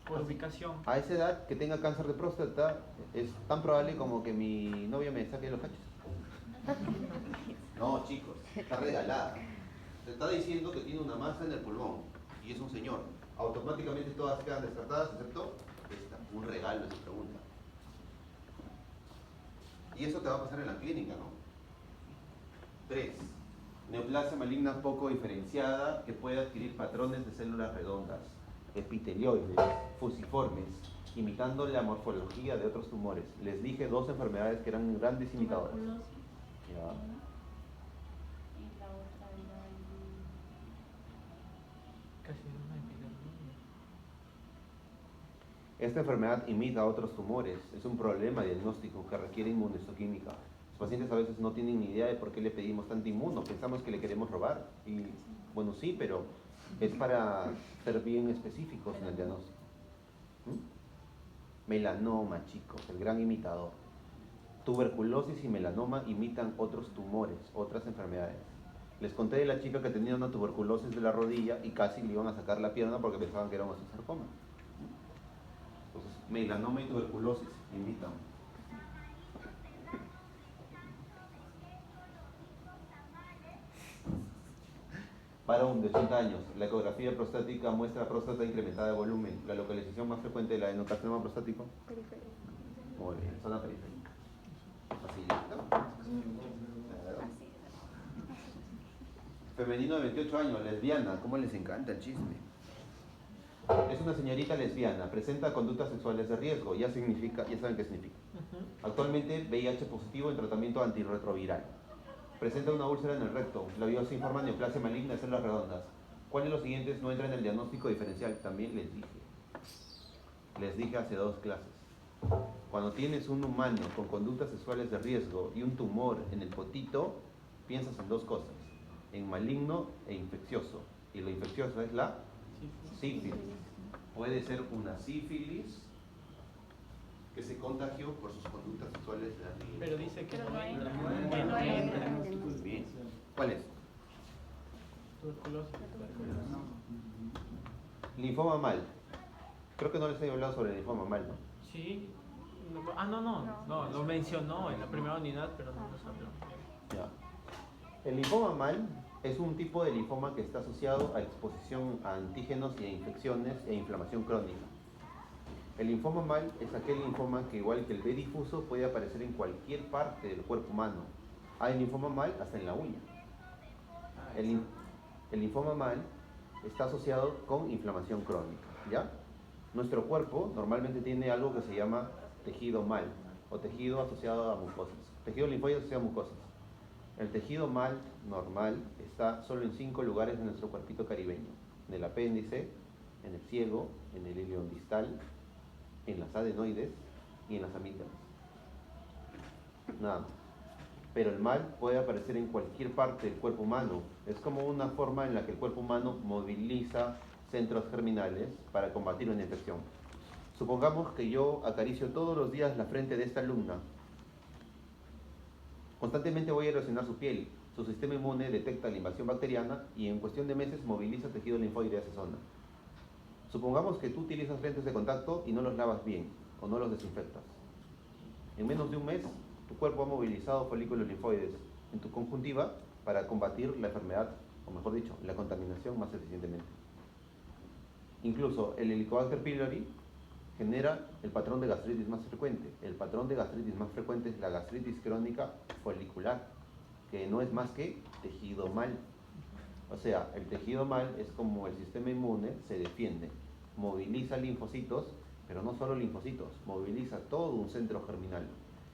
Por ubicación. A esa edad, que tenga cáncer de próstata es tan probable como que mi novia me saque los cachos. No, chicos, está regalada. Se está diciendo que tiene una masa en el pulmón y es un señor. Automáticamente todas quedan descartadas, excepto esta. Un regalo esa pregunta. Y eso te va a pasar en la clínica, ¿no? 3. Neoplasia maligna poco diferenciada que puede adquirir patrones de células redondas, epitelioides, fusiformes, imitando la morfología de otros tumores. Les dije 2 enfermedades que eran grandes imitadoras. Ya. Y la otra era Casi no me piden. Esta enfermedad imita a otros tumores. Es un problema diagnóstico que requiere inmunohistoquímica. Los pacientes a veces no tienen ni idea de por qué le pedimos tanto inmuno. Pensamos que le queremos robar. Y bueno, sí, pero es para ser bien específicos en el diagnóstico. Melanoma, chicos, el gran imitador. Tuberculosis y melanoma imitan otros tumores, otras enfermedades. Les conté de la chica que tenía una tuberculosis de la rodilla y casi le iban a sacar la pierna porque pensaban que era un osteosarcoma. Entonces, melanoma y tuberculosis imitan. Varón de 80 años, la ecografía prostática muestra próstata incrementada de volumen. La localización más frecuente del adenocarcinoma prostático. Muy bien, zona periférica. Facilito. Claro. Femenino de 28 años, lesbiana. ¿Cómo les encanta el chisme? Es una señorita lesbiana, presenta conductas sexuales de riesgo, ya saben qué significa. Actualmente VIH positivo en tratamiento antirretroviral. Presenta una úlcera en el recto, la biopsia informa neoplasia maligna de células redondas. ¿Cuál de los siguientes no entra en el diagnóstico diferencial? También les dije hace 2 clases. Cuando tienes un humano con conductas sexuales de riesgo y un tumor en el potito, piensas en 2 cosas, en maligno e infeccioso. Y lo infeccioso es la sífilis. Puede ser una sífilis que se contagió por sus conductas sexuales de riesgo. Pero dice que Pero no no entra. entra. Que no entra. Bien. ¿Cuál es? Tuberculosis. Linfoma mal. Creo que no les he hablado sobre el linfoma mal, ¿no? Sí. No, lo mencionó en la primera unidad, pero no nos habló. Ya. El linfoma mal es un tipo de linfoma que está asociado a exposición a antígenos y a infecciones e inflamación crónica. El linfoma mal es aquel linfoma que, igual que el B difuso, puede aparecer en cualquier parte del cuerpo humano. Hay linfoma mal hasta en la uña. El linfoma mal está asociado con inflamación crónica, ¿ya? Nuestro cuerpo normalmente tiene algo que se llama tejido mal o tejido asociado a mucosas. Tejido linfóide asociado a mucosas. El tejido mal normal está solo en 5 lugares de nuestro cuerpito caribeño: en el apéndice, en el ciego, en el ilion distal, en las adenoides y en las amígdalas. Nada más. Pero el mal puede aparecer en cualquier parte del cuerpo humano. Es como una forma en la que el cuerpo humano moviliza centros germinales para combatir una infección. Supongamos que yo acaricio todos los días la frente de esta alumna. Constantemente voy a erosionar su piel. Su sistema inmune detecta la invasión bacteriana y en cuestión de meses moviliza tejido linfóide a esa zona. Supongamos que tú utilizas lentes de contacto y no los lavas bien o no los desinfectas. En menos de un mes, tu cuerpo ha movilizado folículos linfoides en tu conjuntiva para combatir la enfermedad, o mejor dicho, la contaminación más eficientemente. Incluso el Helicobacter pylori genera el patrón de gastritis más frecuente. El patrón de gastritis más frecuente es la gastritis crónica folicular, que no es más que tejido mal. O sea, el tejido mal es como el sistema inmune se defiende, moviliza linfocitos, pero no solo linfocitos, moviliza todo un centro germinal.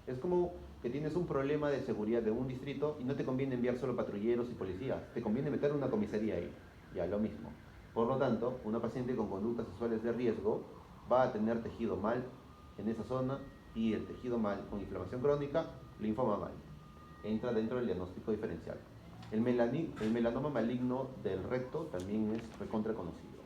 Es como que tienes un problema de seguridad de un distrito y no te conviene enviar solo patrulleros y policías, te conviene meter una comisaría ahí, ya lo mismo. Por lo tanto, una paciente con conductas sexuales de riesgo va a tener tejido mal en esa zona y el tejido mal con inflamación crónica, linfoma mal. Entra dentro del diagnóstico diferencial. El melanoma maligno del recto también es recontra conocido.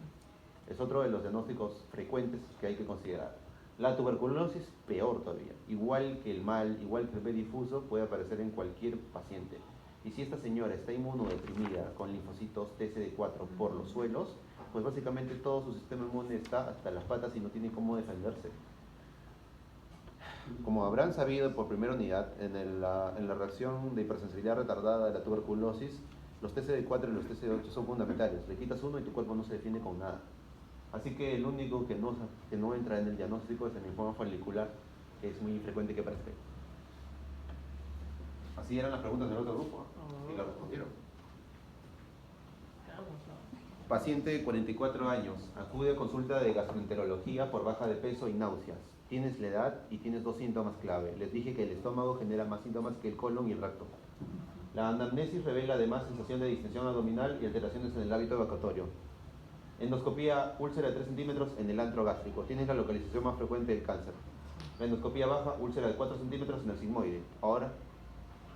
Es otro de los diagnósticos frecuentes que hay que considerar. La tuberculosis, peor todavía. Igual que el mal, igual que el B difuso, puede aparecer en cualquier paciente. Y si esta señora está inmunodeprimida con linfocitos TCD4 por los suelos, pues básicamente todo su sistema inmune está hasta las patas y no tiene cómo defenderse. Como habrán sabido por primera unidad, en la reacción de hipersensibilidad retardada de la tuberculosis, los TCD4 y los TCD8 son fundamentales. Le quitas uno y tu cuerpo no se defiende con nada. Así que el único que no entra en el diagnóstico es el linfoma folicular, que es muy frecuente que aparezca. Así eran las preguntas del otro grupo, y las respondieron. Paciente de 44 años, acude a consulta de gastroenterología por baja de peso y náuseas. Tienes la edad y tienes 2 síntomas clave. Les dije que el estómago genera más síntomas que el colon y el recto. La anamnesis revela además sensación de distensión abdominal y alteraciones en el hábito evacuatorio. Endoscopía, úlcera de 3 centímetros en el antro gástrico. Tienes la localización más frecuente del cáncer. La endoscopía baja, úlcera de 4 centímetros en el sigmoide. Ahora,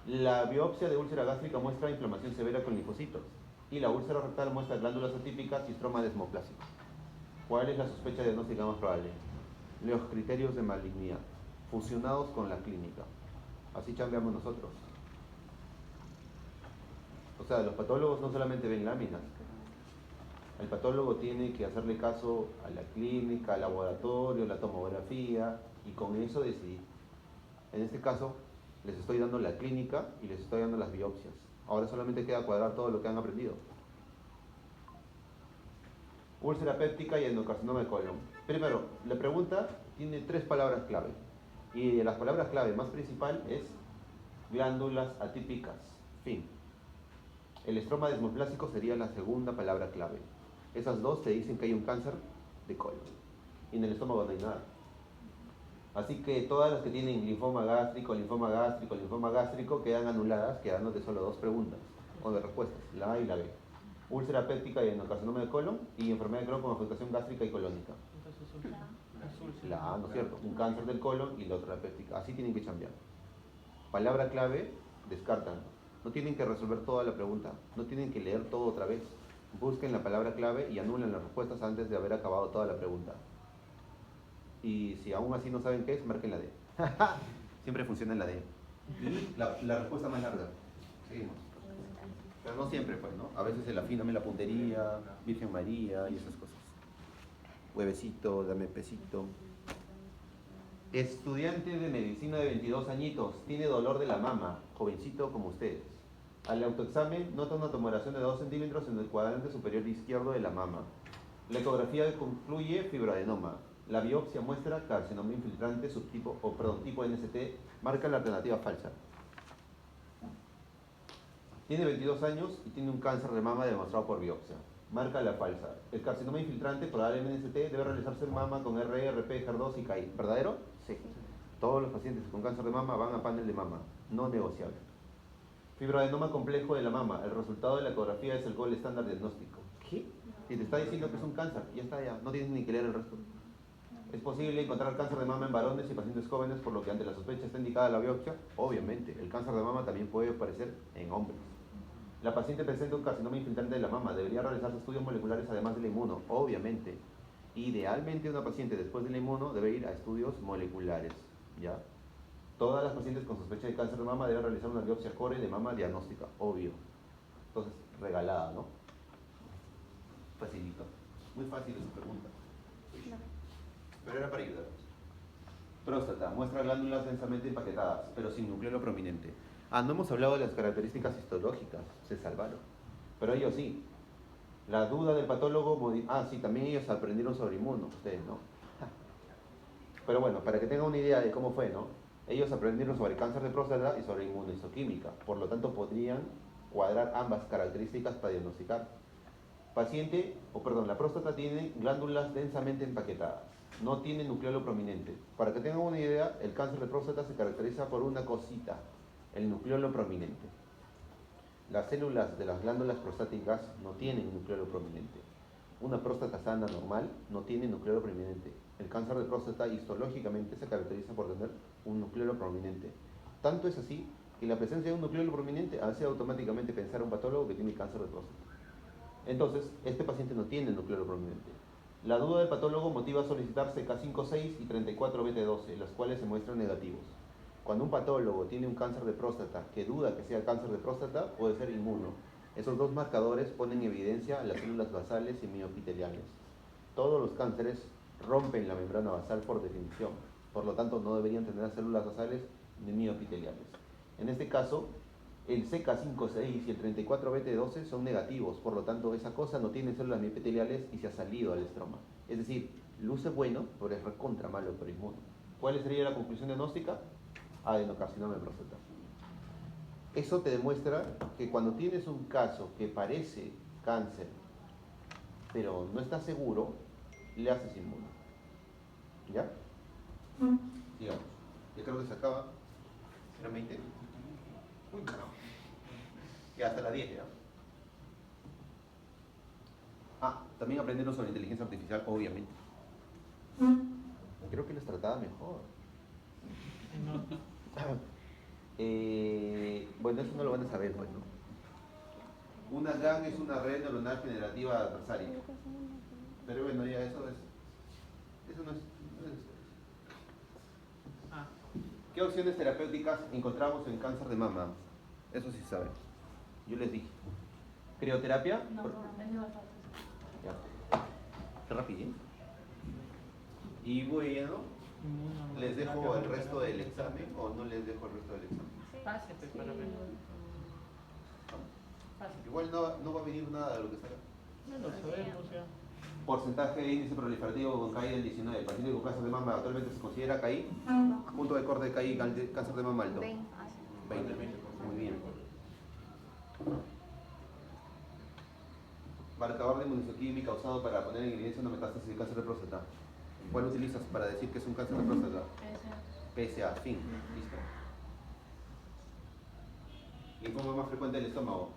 la biopsia de úlcera gástrica muestra inflamación severa con linfocitos. Y la úlcera rectal muestra glándulas atípicas y estroma desmoplásico. ¿Cuál es la sospecha diagnóstica más probable? Los criterios de malignidad, fusionados con la clínica. Así chambeamos nosotros. O sea, los patólogos no solamente ven láminas. El patólogo tiene que hacerle caso a la clínica, al laboratorio, la tomografía, y con eso decidir. En este caso, les estoy dando la clínica y les estoy dando las biopsias. Ahora solamente queda cuadrar todo lo que han aprendido. Úlcera péptica y endocarcinoma de colon. Primero, la pregunta tiene 3 palabras clave. Y las palabras clave más principal es glándulas atípicas. Fin. El estroma desmoplásico sería la segunda palabra clave. Esas dos te dicen que hay un cáncer de colon. Y en el estómago no hay nada. Así que todas las que tienen linfoma gástrico, linfoma gástrico, linfoma gástrico quedan anuladas, quedándote solo dos preguntas o de respuestas, la A y la B. Úlcera péptica y adenocarcinoma de colon y enfermedad de Crohn con afectación gástrica y colónica. Entonces, azul. La A, ¿no es cierto? Un cáncer del colon y la otra la péptica. Así tienen que cambiar. Palabra clave, descartan. No tienen que resolver toda la pregunta, no tienen que leer todo otra vez. Busquen la palabra clave y anulen las respuestas antes de haber acabado toda la pregunta. Y si aún así no saben qué es, marquen la D. Siempre funciona en la D. Y la respuesta más larga. Seguimos. Pero no siempre, pues, ¿no? A veces el afíname la puntería, Virgen María y esas cosas. Huevecito, dame pesito. Estudiante de medicina de 22 añitos, tiene dolor de la mama, jovencito como ustedes. Al autoexamen nota una tumoración de 2 centímetros en el cuadrante superior izquierdo de la mama. La ecografía concluye fibroadenoma. La biopsia muestra carcinoma infiltrante tipo NST, marca la alternativa falsa. Tiene 22 años y tiene un cáncer de mama demostrado por biopsia. Marca la falsa. El carcinoma infiltrante probablemente NST debe realizarse en mama con RP, HER2 y CAI. ¿Verdadero? Sí. Todos los pacientes con cáncer de mama van a panel de mama. No negociable. Fibroadenoma complejo de la mama. El resultado de la ecografía es el gold estándar diagnóstico. ¿Qué? Si te está diciendo que es un cáncer, ya está, ya. No tienes ni que leer el resto. ¿Es posible encontrar cáncer de mama en varones y pacientes jóvenes, por lo que ante la sospecha está indicada la biopsia? Obviamente, el cáncer de mama también puede aparecer en hombres. La paciente presenta un carcinoma infiltrante de la mama. ¿Debería realizarse estudios moleculares además de la inmuno? Obviamente. Idealmente una paciente después de la inmuno debe ir a estudios moleculares. ¿Ya? Todas las pacientes con sospecha de cáncer de mama deben realizar una biopsia core de mama diagnóstica. Obvio. Entonces, regalada, ¿no? Facilito. Muy fácil esa pregunta. Pero era para ayudar. Próstata. Muestra glándulas densamente empaquetadas, pero sin núcleo prominente. Ah, no hemos hablado de las características histológicas. Se salvaron. Pero ellos sí. La duda del patólogo... sí, también ellos aprendieron sobre inmuno. Ustedes, ¿no? Pero bueno, para que tengan una idea de cómo fue, ¿no? Ellos aprendieron sobre cáncer de próstata y sobre inmunohistoquímica. Por lo tanto, podrían cuadrar ambas características para diagnosticar. La próstata tiene glándulas densamente empaquetadas. No tiene nucleolo prominente. Para que tengan una idea, el cáncer de próstata se caracteriza por una cosita, el nucleolo prominente. Las células de las glándulas prostáticas no tienen nucleolo prominente. Una próstata sana normal no tiene nucleolo prominente. El cáncer de próstata histológicamente se caracteriza por tener un nucleolo prominente. Tanto es así que la presencia de un nucleolo prominente hace automáticamente pensar a un patólogo que tiene cáncer de próstata. Entonces, este paciente no tiene nucleolo prominente. La duda del patólogo motiva a solicitar CK5-6 y 34-BT12, los cuales se muestran negativos. Cuando un patólogo tiene un cáncer de próstata que duda que sea cáncer de próstata, puede ser inmuno. Esos dos marcadores ponen en evidencia las células basales y mioepiteliales. Todos los cánceres rompen la membrana basal por definición, por lo tanto no deberían tener células basales ni mioepiteliales. En este caso, el CK5-6 y el 34-BT12 son negativos, por lo tanto esa cosa no tiene células mioepiteliales y se ha salido al estroma. Es decir, luce bueno, pero es recontra malo por inmuno. ¿Cuál sería la conclusión diagnóstica? Adenocarcinoma de próstata. Eso te demuestra que cuando tienes un caso que parece cáncer, pero no estás seguro, le haces inmuno. ¿Ya? Digamos. Ya creo que se acaba. ¿Era 20? Uy, carajo. Ya hasta la 10, ¿ya? También aprendieron sobre inteligencia artificial, obviamente. Creo que les trataba mejor. Bueno, eso no lo van a saber, pues, ¿no? Una GAN es una red neuronal generativa adversaria. Pero bueno, ya eso no es. ¿Qué opciones terapéuticas encontramos en cáncer de mama? Eso sí saben. Yo les dije. ¿Crioterapia? No, es bastante. Ya. Qué rápido. Y bueno, ¿les dejo el resto del examen o no les dejo el resto del examen? Pase, pues, para ver. Pase. Igual no va a venir nada de lo que salga. No lo sabemos ya. Porcentaje de índice proliferativo con KI del 19. El paciente con cáncer de mama actualmente se considera KI. Punto de corte de KI, cáncer de mama alto. 20. 20. Muy bien. Marcador de inmunohistoquímica usado para poner en evidencia una metástasis de cáncer de próstata. ¿Cuál utilizas para decir que es un cáncer de próstata? PSA, fin. Listo. Linfoma más frecuente del estómago.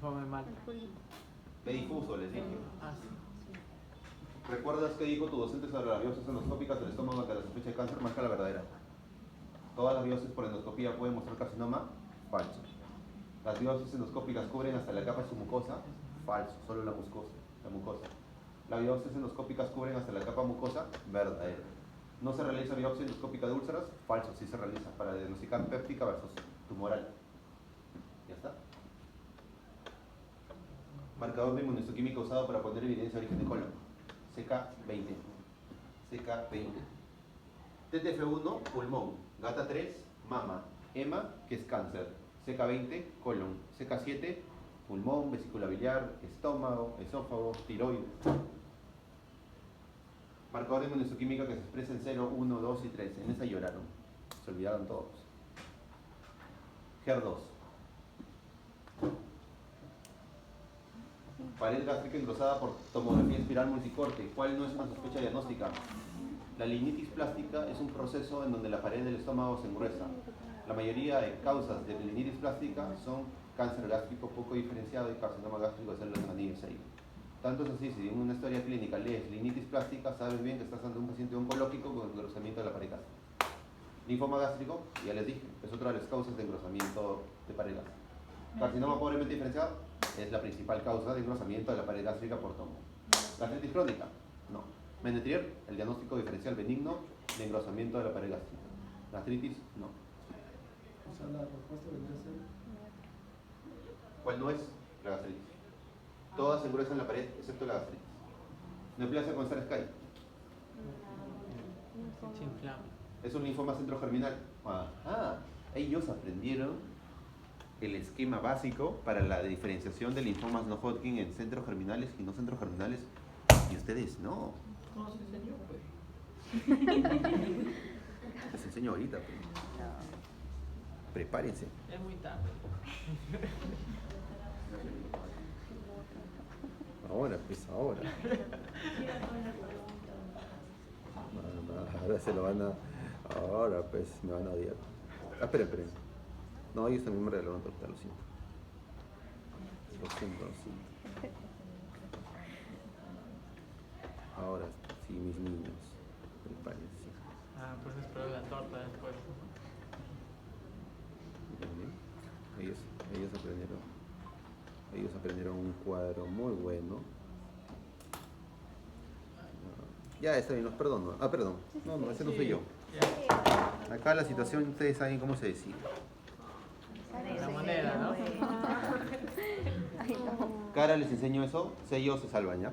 Come mal. B difuso, les dije. Ah, sí. ¿Recuerdas qué dijo tu docente sobre las biopsias endoscópicas del estómago ante la sospecha de cáncer? Marca la verdadera. ¿Todas las biopsias por endoscopía pueden mostrar carcinoma? Falso. ¿Las biopsias endoscópicas cubren hasta la capa submucosa? Falso, solo la mucosa. ¿Las biopsias endoscópicas cubren hasta la capa mucosa? Verdadero. ¿No se realiza biopsia endoscópica de úlceras? Falso, sí se realiza para diagnosticar péptica versus tumoral. ¿Ya está? Marcador de inmunohistoquímica usado para poner evidencia de origen de colon. CK20. CK20. TTF1, pulmón. Gata 3, mama. EMA, que es cáncer. CK20, colon. CK7, pulmón, vesícula biliar, estómago, esófago, tiroides. Marcador de inmunohistoquímica que se expresa en 0, 1, 2 y 3. En esa lloraron. Se olvidaron todos. HER2. Pared gástrica engrosada por tomografía espiral multicorte. ¿Cuál no es una sospecha diagnóstica? La linitis plástica es un proceso en donde la pared del estómago se engruesa. La mayoría de causas de linitis plástica son cáncer gástrico poco diferenciado y carcinoma gástrico de células anillos 6. Tanto es así, si en una historia clínica lees linitis plástica, sabes bien que estás ante un paciente oncológico con engrosamiento de la pared gástrica. Linfoma gástrico, ya les dije, es otra de las causas de engrosamiento de pared gástrica. Carcinoma pobremente diferenciado es la principal causa de engrosamiento de la pared gástrica por tomo. Gastritis crónica, no. Menetrier, el diagnóstico diferencial benigno de engrosamiento de la pared gástrica. Gastritis, no. O sea, la respuesta vendría a ser ¿Cuál no es? La gastritis. Todas se engruesan la pared excepto la gastritis. Neoplasia con Sky. Se inflama. Es un linfoma centrogerminal. Ajá. Ellos aprendieron el esquema básico para la diferenciación de linfomas no Hodgkin en centrogerminales y no centrogerminales. Y ustedes no. No se enseñó, pues. Les enseño ahorita. Pues. Prepárense. Es muy tarde. Ahora, pues ahora. Ahora se lo van a... Ahora, pues me van a odiar. Ah, esperen. No, ellos también me regalaron torta, lo siento. Lo siento. Ahora, sí, mis niños. Prepárense. Ah, pues espero la torta después. Ellos aprendieron un cuadro muy bueno. Ya está bien, los perdono. Ah, perdón. No, ese no soy yo. Ya. Acá la situación, ustedes saben cómo se decide. La moneda, ¿no? Ay, no. Cara, les enseño eso, sellos se salvan, ¿ya?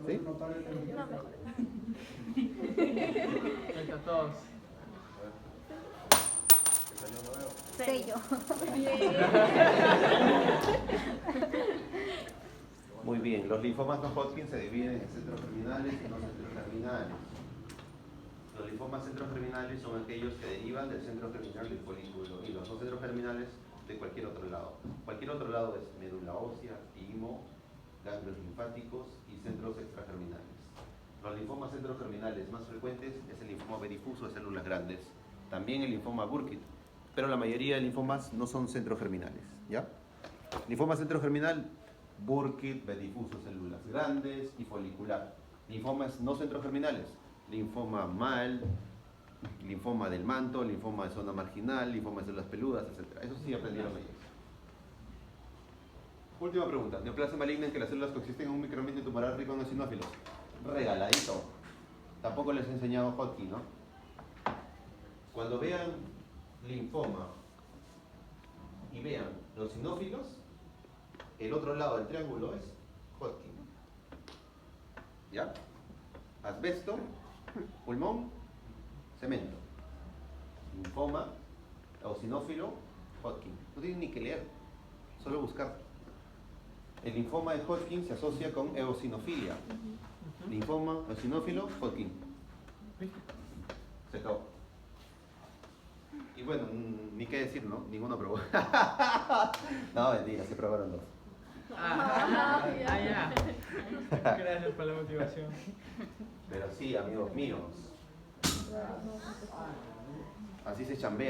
¿Sí? notario también. No, mejor. Ahí está todos. Sello. Muy bien, los linfomas no Hodgkin se dividen en centrogerminales y no centrogerminales. Los linfomas centrogerminales son aquellos que derivan del centro germinal del folículo y los no centrogerminales de cualquier otro lado. Cualquier otro lado es médula ósea, timo, ganglios linfáticos y centros extragerminales. Los linfomas centrogerminales más frecuentes es el linfoma B difuso de células grandes, también el linfoma Burkitt, pero la mayoría de linfomas no son centrogerminales, ¿ya? Linfoma centrogerminal, Burkitt, B difuso, células grandes y folicular. Linfomas no centrogerminales, linfoma MAL, linfoma del manto, linfoma de zona marginal, linfoma de células peludas, etc. Eso sí aprendieron ellos. Última pregunta. Neoplasia maligna en que las células coexisten en un microambiente tumoral rico en eosinófilos. Regaladito. Tampoco les he enseñado Hodgkin, ¿no? Cuando vean linfoma y vean los eosinófilos, el otro lado del triángulo es Hodgkin. ¿Ya? Asbesto, pulmón, cemento. Linfoma, eosinófilo, Hodgkin. No tienen ni que leer, solo buscar. El linfoma de Hodgkin se asocia con eosinofilia. Linfoma, eosinófilo, Hodgkin. Se acabó. Y bueno, ni qué decir, ¿no? Ninguno probó. No, mentira, se probaron dos. Ya. Gracias por la motivación. Pero sí, amigos míos. Así se chambea.